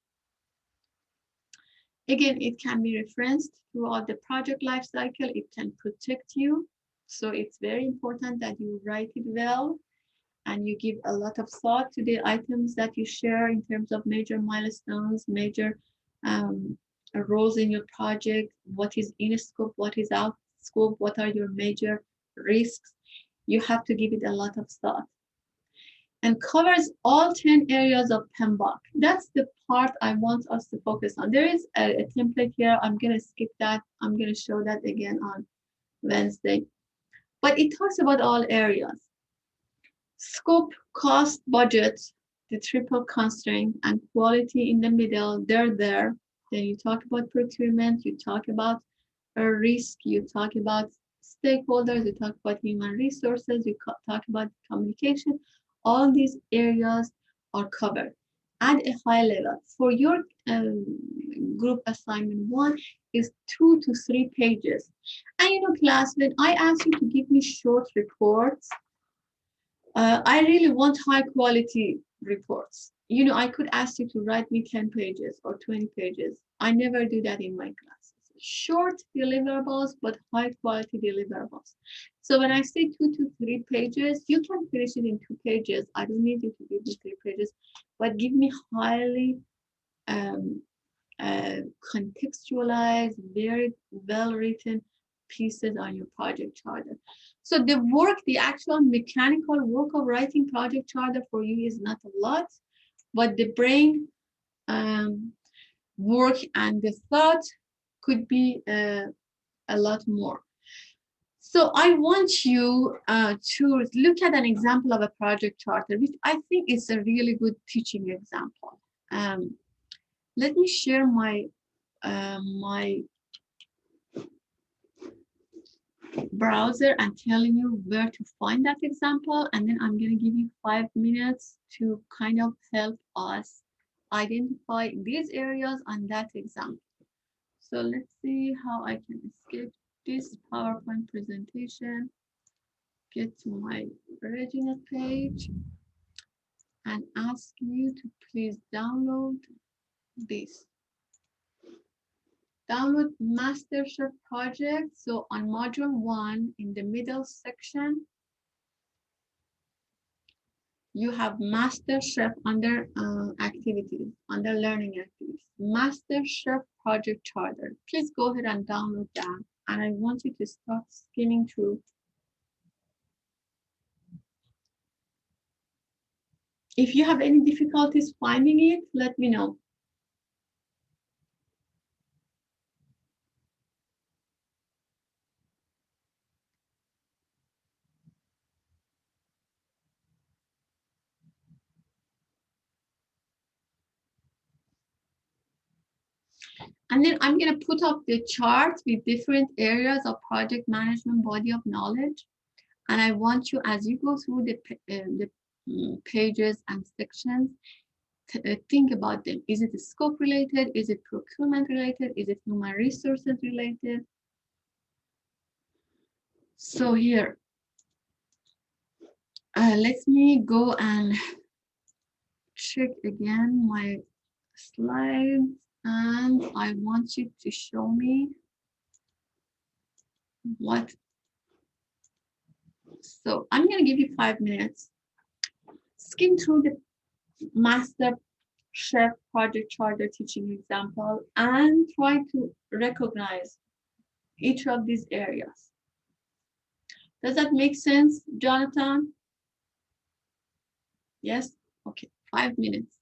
A: Again, it can be referenced throughout the project lifecycle. It can protect you. So it's very important that you write it well and you give a lot of thought to the items that you share in terms of major milestones, major roles in your project, what is in scope, what is out scope, what are your major risks. You have to give it a lot of thought. And covers all 10 areas of PMBOK. That's the part I want us to focus on. There is a template here. I'm going to skip that. I'm going to show that again on Wednesday. But it talks about all areas. Scope, cost, budget, the triple constraint, and quality in the middle, they're there. Then you talk about procurement, you talk about a risk, you talk about stakeholders, you talk about human resources, you talk about communication. All these areas are covered at a high level. For your group assignment 1 is 2 to 3 pages. And you know, class, when I ask you to give me short reports, I really want high quality reports. You know, I could ask you to write me 10 pages or 20 pages. I never do that in my classes. Short deliverables, but high quality deliverables. So when I say 2 to 3 pages, you can finish it in 2 pages. I don't need you to give me 3 pages, but give me highly contextualized, very well written pieces on your project charter. So the work, the actual mechanical work of writing project charter for you is not a lot, but the brain work and the thought could be a lot more. So I want you to look at an example of a project charter, which I think is a really good teaching example. Let me share my browser and telling you where to find that example, and then I'm going to give you 5 minutes to kind of help us identify these areas on that example. So let's see how I can escape this PowerPoint presentation, get to my original page, and ask you to please download this. Download MasterChef project. So on module 1, in the middle section, you have MasterChef under activities, under learning activities. MasterChef project charter. Please go ahead and download that. And I want you to start skimming through. If you have any difficulties finding it, let me know. And then I'm going to put up the chart with different areas of project management body of knowledge. And I want you, as you go through the pages and sections, to think about them. Is it scope related? Is it procurement related? Is it human resources related? So here, let me go and check again my slides. And I want you to show me what. So I'm going to give you 5 minutes. Skim through the MasterChef project charter teaching example and try to recognize each of these areas. Does that make sense, Jonathan? Yes? Okay, 5 minutes.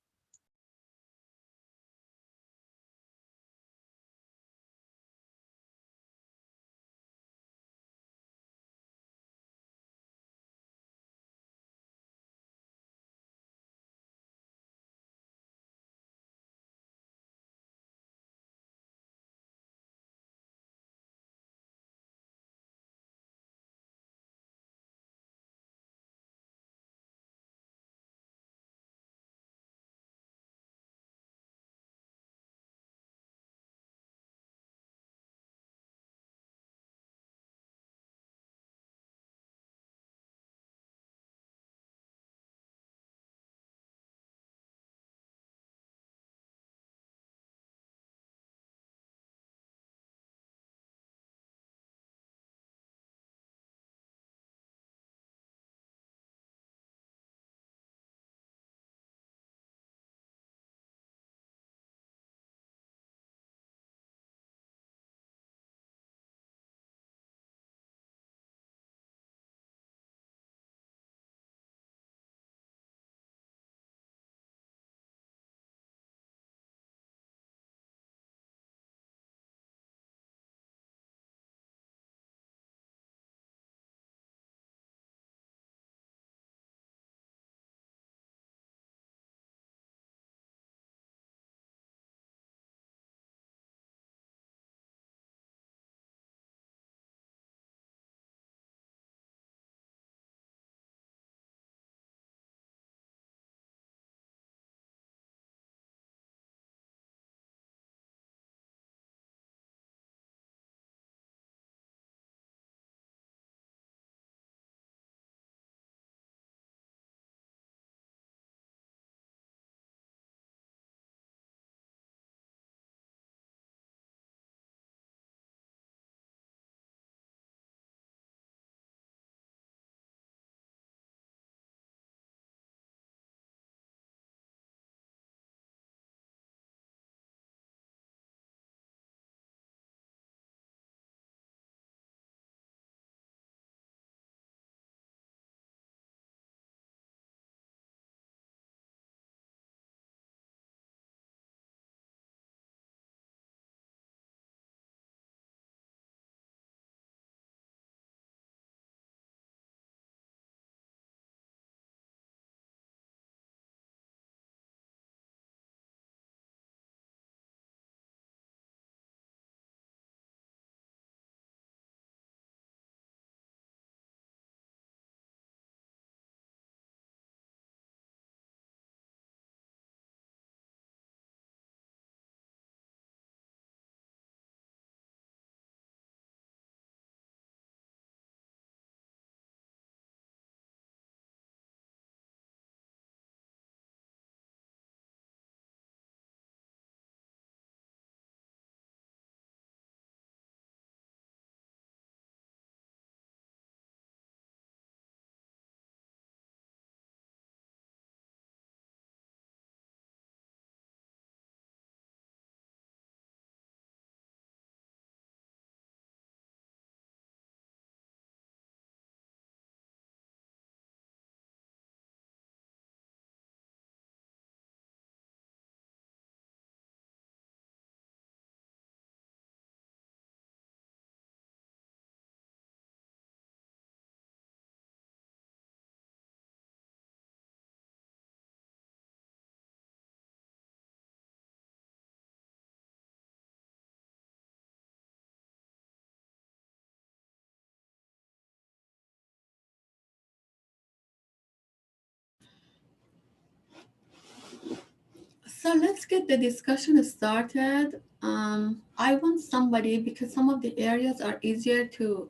A: So let's get the discussion started. I want somebody, because some of the areas are easier to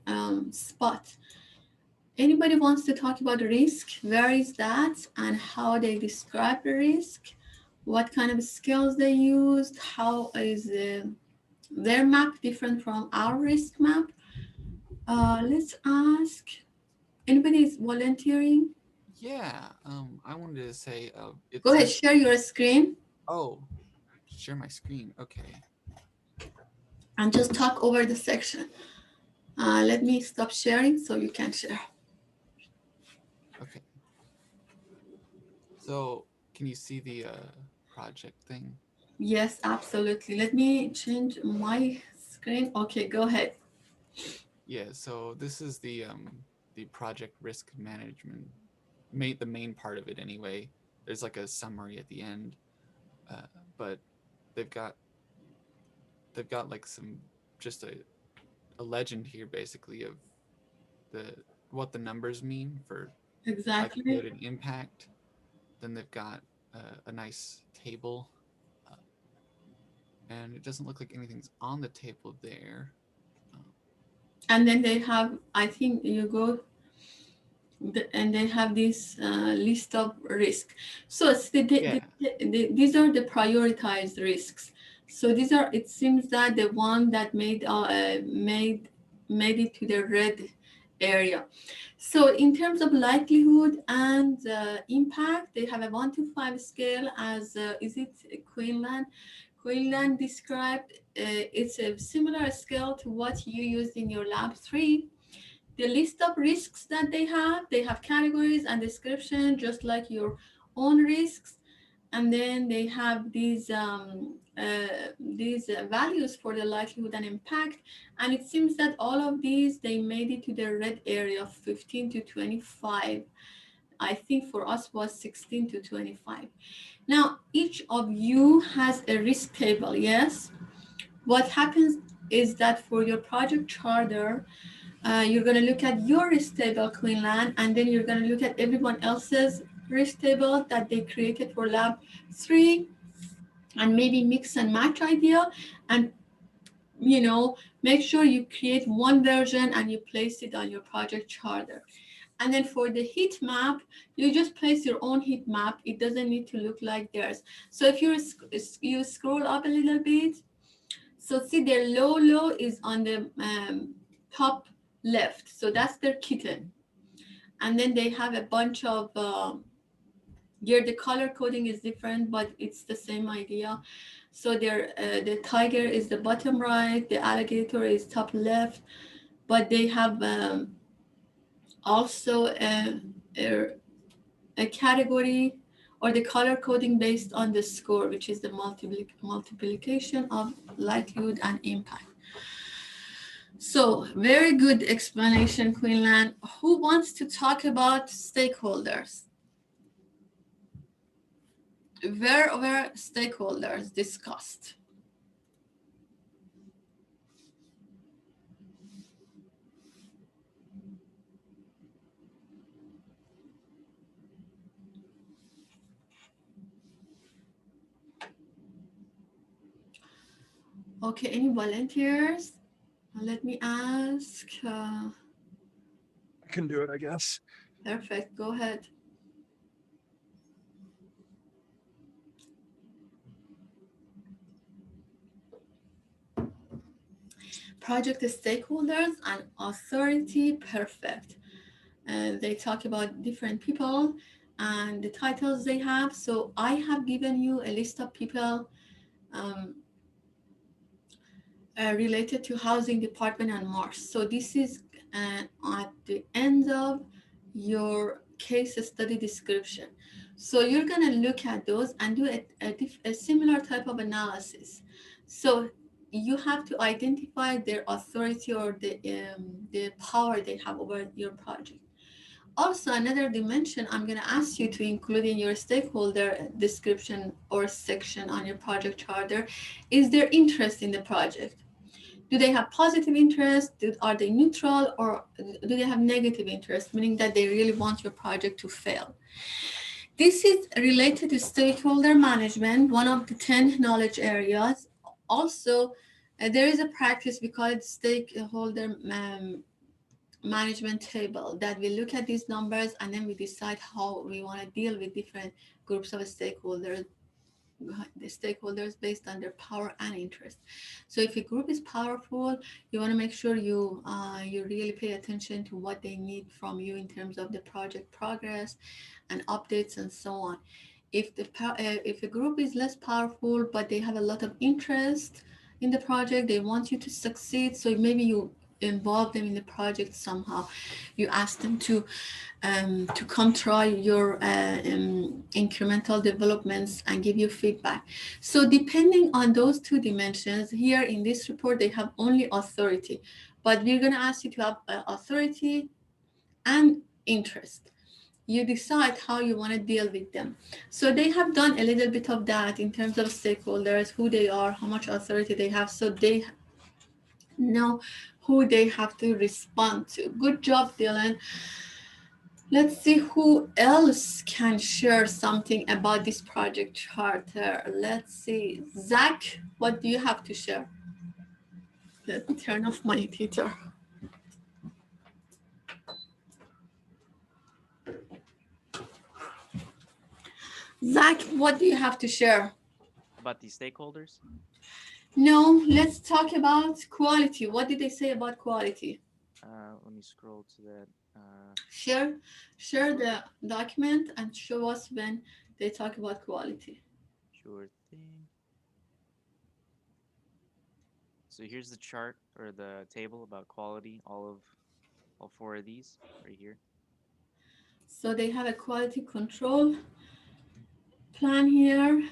A: spot. Anybody wants to talk about risk? Where is that and how they describe the risk? What kind of skills they used? How is their map different from our risk map? Let's ask. Anybody is volunteering?
J: Yeah. I wanted to say, it
A: Go ahead,
J: says,
A: share your screen
J: oh, share my screen. Okay.
A: and just talk over the section. Let me stop sharing so you can share.
J: Okay. So can you see the project thing?
A: Yes, absolutely. Let me change my screen. Okay, go ahead.
J: Yeah, so this is the project risk management, the main part of it anyway. There's like a summary at the end, but they've got like some just a legend here basically of what the numbers mean for
A: Exactly.
J: likelihood and impact. Then they've got a nice table, and it doesn't look like anything's on the table there.
A: And then they have, I think you go, and they have this list of risk. So it's these are the prioritized risks. So these are, it seems that the one that made it to the red area. So in terms of likelihood and impact, they have a 1 to 5 scale as, is it Quinlan? Quinlan described, it's a similar scale to what you used in your lab 3. The list of risks that they have categories and description, just like your own risks. And then they have these values for the likelihood and impact. And it seems that all of these, they made it to the red area, 15 to 25. I think for us was 16 to 25. Now, each of you has a risk table, yes? What happens is that for your project charter, you're going to look at your risk table, Quinlan, and then you're going to look at everyone else's risk table that they created for lab 3, and maybe mix and match idea, and make sure you create one version and you place it on your project charter. And then for the heat map, you just place your own heat map. It doesn't need to look like theirs. So if you scroll up a little bit, so see their low is on the top left. So that's their kitten. And then they have a bunch of, here the color coding is different, but it's the same idea. So the tiger is the bottom right, the alligator is top left, but they have also a category or the color coding based on the score, which is the multiplication of likelihood and impact. So very good explanation, Quinlan. Who wants to talk about stakeholders? Where were stakeholders discussed? Okay, any volunteers? Let me ask.
C: I can do it, I guess.
A: Perfect, go ahead. Project stakeholders and authority, perfect. They talk about different people and the titles they have. So I have given you a list of people related to housing department and Mars. So this is at the end of your case study description. So you're going to look at those and do a similar type of analysis. So you have to identify their authority or the power they have over your project. Also, another dimension I'm going to ask you to include in your stakeholder description or section on your project charter is their interest in the project. Do they have positive interest? Are they neutral, or do they have negative interest, meaning that they really want your project to fail? This is related to stakeholder management, one of the 10 knowledge areas. Also, there is a practice, we call it stakeholder management table, that we look at these numbers and then we decide how we want to deal with different groups of stakeholders, based on their power and interest. So if a group is powerful, you want to make sure you really pay attention to what they need from you in terms of the project progress and updates and so on. If a group is less powerful but they have a lot of interest in the project, they want you to succeed, so maybe you involve them in the project somehow. You ask them to come try your incremental developments and give you feedback. So depending on those two dimensions, here in this report, they have only authority, but we're going to ask you to have authority and interest. You decide how you want to deal with them. So they have done a little bit of that in terms of stakeholders, who they are, how much authority they have, so they know who they have to respond to. Good job, Dylan. Let's see who else can share something about this project charter. Let's see. Zach, what do you have to share? Let me turn off my editor. Zach, what do you have to share?
M: About these stakeholders?
A: No, let's talk about quality. What did they say about quality?
M: Let me scroll to that.
A: Share the document and show us when they talk about quality.
M: Sure thing. So here's the chart or the table about quality, all four of these right here.
A: So they have a quality control plan here.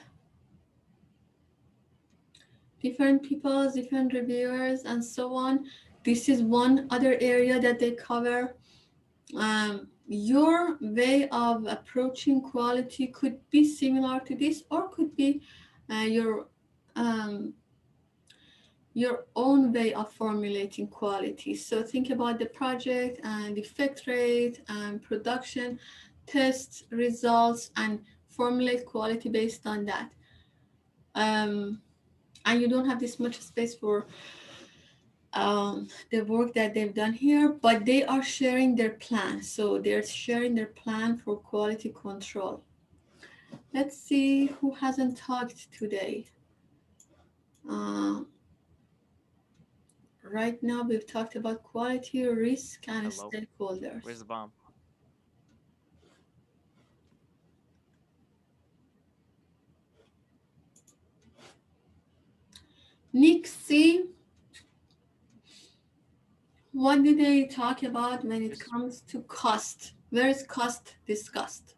A: Different people, different reviewers, and so on. This is one other area that they cover. Your way of approaching quality could be similar to this, or could be your own way of formulating quality. So think about the project and defect rate and production test results and formulate quality based on that. And you don't have this much space for the work that they've done here, but they are sharing their plan. So they're sharing their plan for quality control. Let's see who hasn't talked today. Right now, we've talked about quality, risk, and
M: Hello?
A: stakeholders.
M: Where's the bomb?
A: Nixie, what do they talk about when it comes to cost? Where is cost discussed?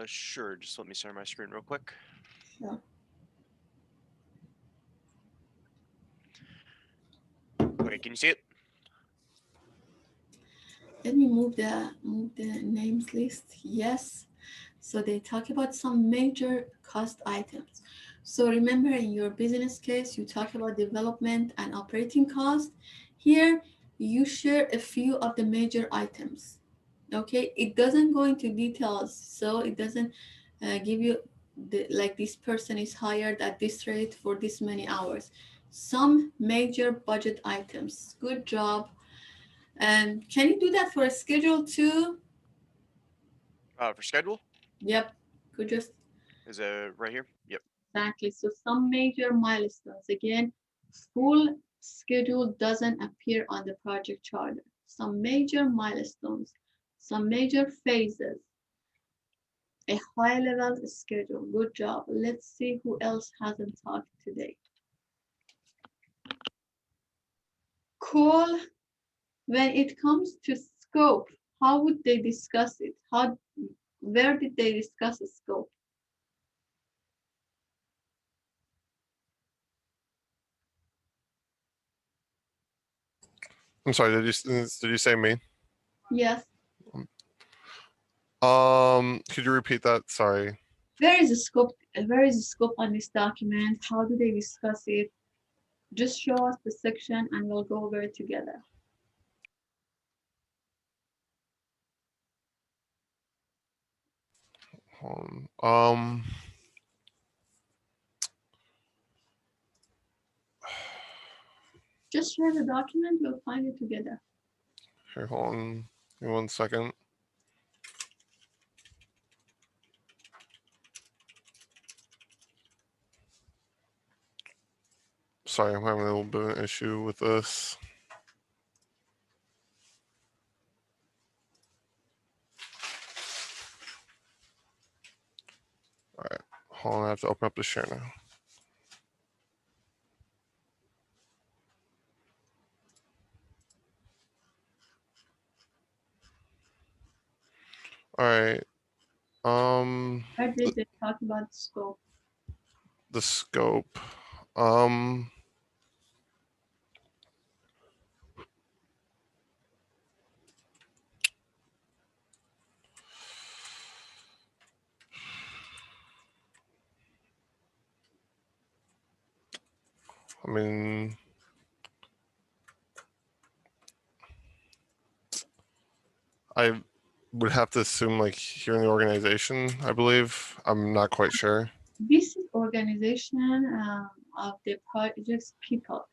N: Sure. Just let me share my screen real quick.
A: Sure.
N: Okay, can you see it?
A: Let me move the names list. Yes. So they talk about some major cost items. So remember, in your business case, you talk about development and operating cost. Here, you share a few of the major items. Okay, it doesn't go into details, so it doesn't give you like this person is hired at this rate for this many hours. Some major budget items. Good job. And can you do that for a schedule too?
N: For schedule?
A: Yep. Could just
N: Is it right here? Yep.
A: exactly. So some major milestones. Again, full schedule doesn't appear on the project charter. Some major milestones, some major phases, a high level schedule. Good job. Let's see who else hasn't talked today. Cool. When it comes to scope, how would they discuss it? Where did they discuss the scope?
O: I'm sorry, did you say me?
A: Yes.
O: Could you repeat that? Sorry.
A: Where is the scope? Where is the scope on this document? How do they discuss it? Just show us the section and we'll go over it together.
O: hold on.
A: Just share the document, we'll find it together.
O: Here, hold on. Give me 1 second. Sorry, I'm having a little bit of an issue with this. All right, hold on. I have to open up the share now. All right.
A: Where did they talk about scope?
O: The scope. I mean, I would have to assume like here in the organization, I believe. I'm not quite sure.
A: This is organization of the project's people.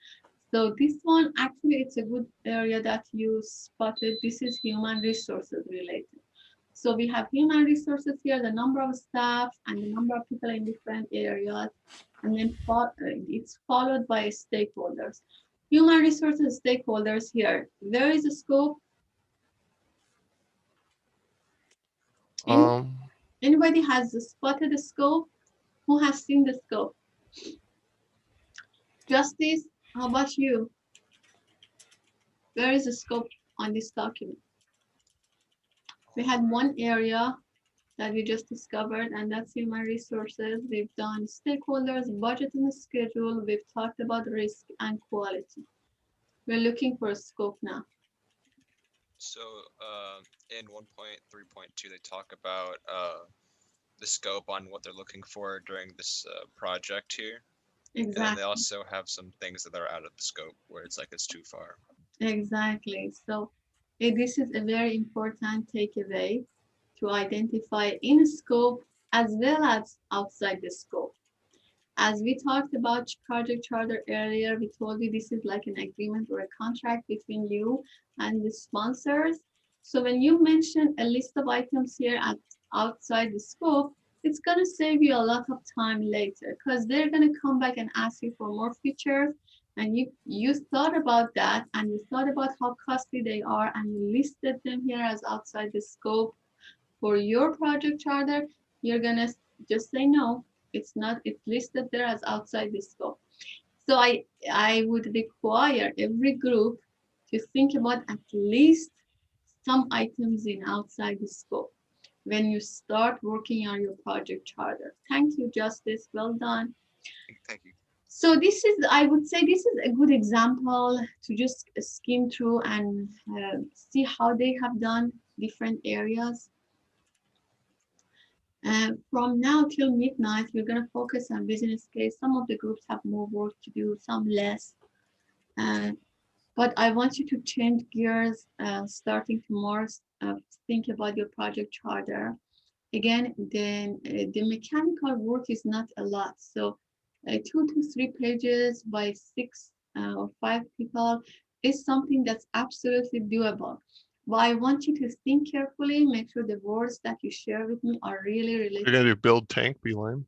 A: So this one, actually, it's a good area that you spotted. This is human resources related. So we have human resources here, the number of staff and the number of people in different areas. And then it's followed by stakeholders. Human resources stakeholders here. There is a scope. Anybody has spotted the scope? Who has seen the scope? Justice, how about you? Where is the scope on this document? We had one area that we just discovered, and that's human resources. We've done stakeholders, budget and schedule. We've talked about risk and quality. We're looking for a scope now.
D: So in 1.3.2, they talk about the scope on what they're looking for during this project here. And then
A: Exactly.
D: they also have some things that are out of the scope where it's like it's too far.
A: Exactly. So this is a very important takeaway to identify in scope as well as outside the scope. As we talked about project charter earlier, we told you this is like an agreement or a contract between you and the sponsors. So when you mention a list of items here at outside the scope, it's going to save you a lot of time later because they're going to come back and ask you for more features. And you thought about that and you thought about how costly they are and you listed them here as outside the scope for your project charter. You're going to just say no. It's not, it's listed there as outside the scope. So I would require every group to think about at least some items in outside the scope when you start working on your project charter. Thank you, Justice. Well done.
D: Thank you.
A: So this is, I would say this is a good example to just skim through and see how they have done different areas. From now till midnight, we're going to focus on business case. Some of the groups have more work to do, some less. But I want you to change gears starting tomorrow. Think about your project charter. Again, the mechanical work is not a lot. So 2 to 3 pages by 6 or 5 people is something that's absolutely doable. But I want you to think carefully, make sure the words that you share with me are really related.
O: You're gonna do build tank, be lame.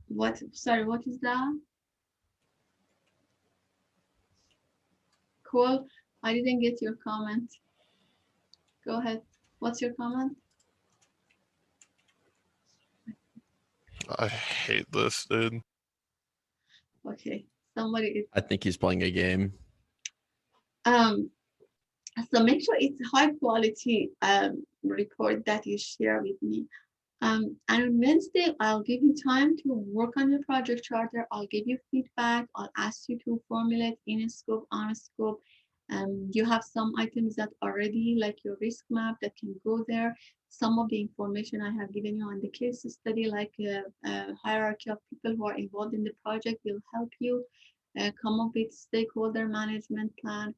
A: What, sorry, what is that? Cool. I didn't get your comment. Go ahead. What's your comment?
O: I hate this, dude.
A: Okay. Somebody is.
K: I think he's playing a game.
A: So make sure it's high quality report that you share with me. And on Wednesday, I'll give you time to work on your project charter. I'll give you feedback. I'll ask you to formulate in a scope, on a scope. You have some items that are ready, like your risk map that can go there. Some of the information I have given you on the case study, like a hierarchy of people who are involved in the project, will help you come up with stakeholder management plan.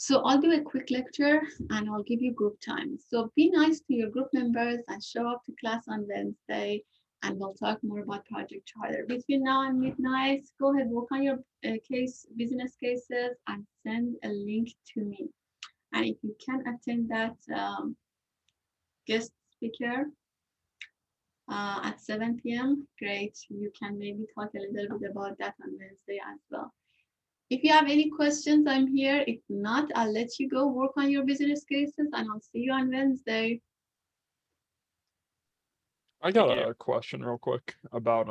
A: So I'll do a quick lecture and I'll give you group time. So be nice to your group members and show up to class on Wednesday, and we'll talk more about Project Charter. Between now and midnight, go ahead, work on your business cases and send a link to me. And if you can attend that guest speaker at 7 p.m., great. You can maybe talk a little bit about that on Wednesday as well. If you have any questions, I'm here. If not, I'll let you go work on your business cases and I'll see you on Wednesday.
C: I got a question real quick about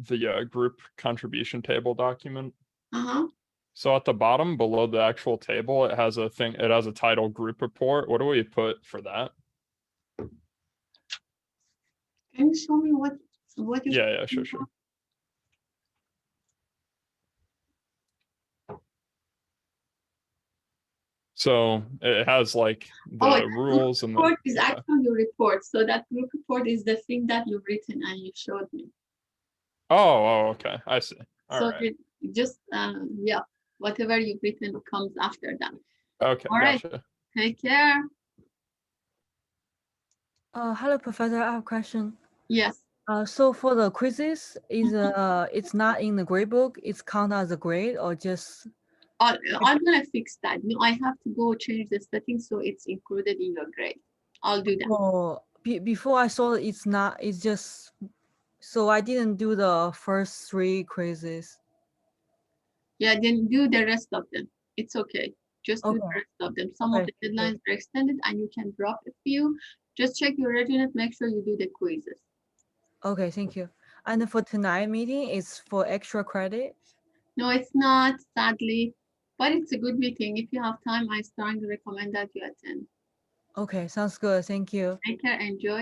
C: the group contribution table document.
A: Uh-huh.
C: So at the bottom below the actual table, it has a thing, it has a title group report. What do we put for that?
A: Can you show me what you
C: Yeah, sure. So it has like the rules and the
A: report is actually your report. So that group report is the thing that you've written and you showed me.
C: Oh, okay. I see.
A: So just yeah, whatever you've written comes after that.
C: Okay,
A: all right.
C: gotcha.
A: Take care.
P: Hello, Professor. I have a question.
A: Yes.
P: So for the quizzes, is it's not in the grade book. It's counted as a grade or just?
A: I'm gonna fix that. No, I have to go change the settings so it's included in your grade. I'll do that.
P: Oh, before I saw it's not. It's just. So I didn't do the first 3 quizzes.
A: Yeah, then do the rest of them. It's okay. Just do the rest of them. Some of the deadlines are extended and you can drop a few. Just check your readiness. Make sure you do the quizzes.
P: Okay, thank you. And for tonight meeting, it's for extra credit?
A: No, it's not, sadly, but it's a good meeting. If you have time, I strongly recommend that you attend.
P: Okay, sounds good. Thank you.
A: Take care. Enjoy.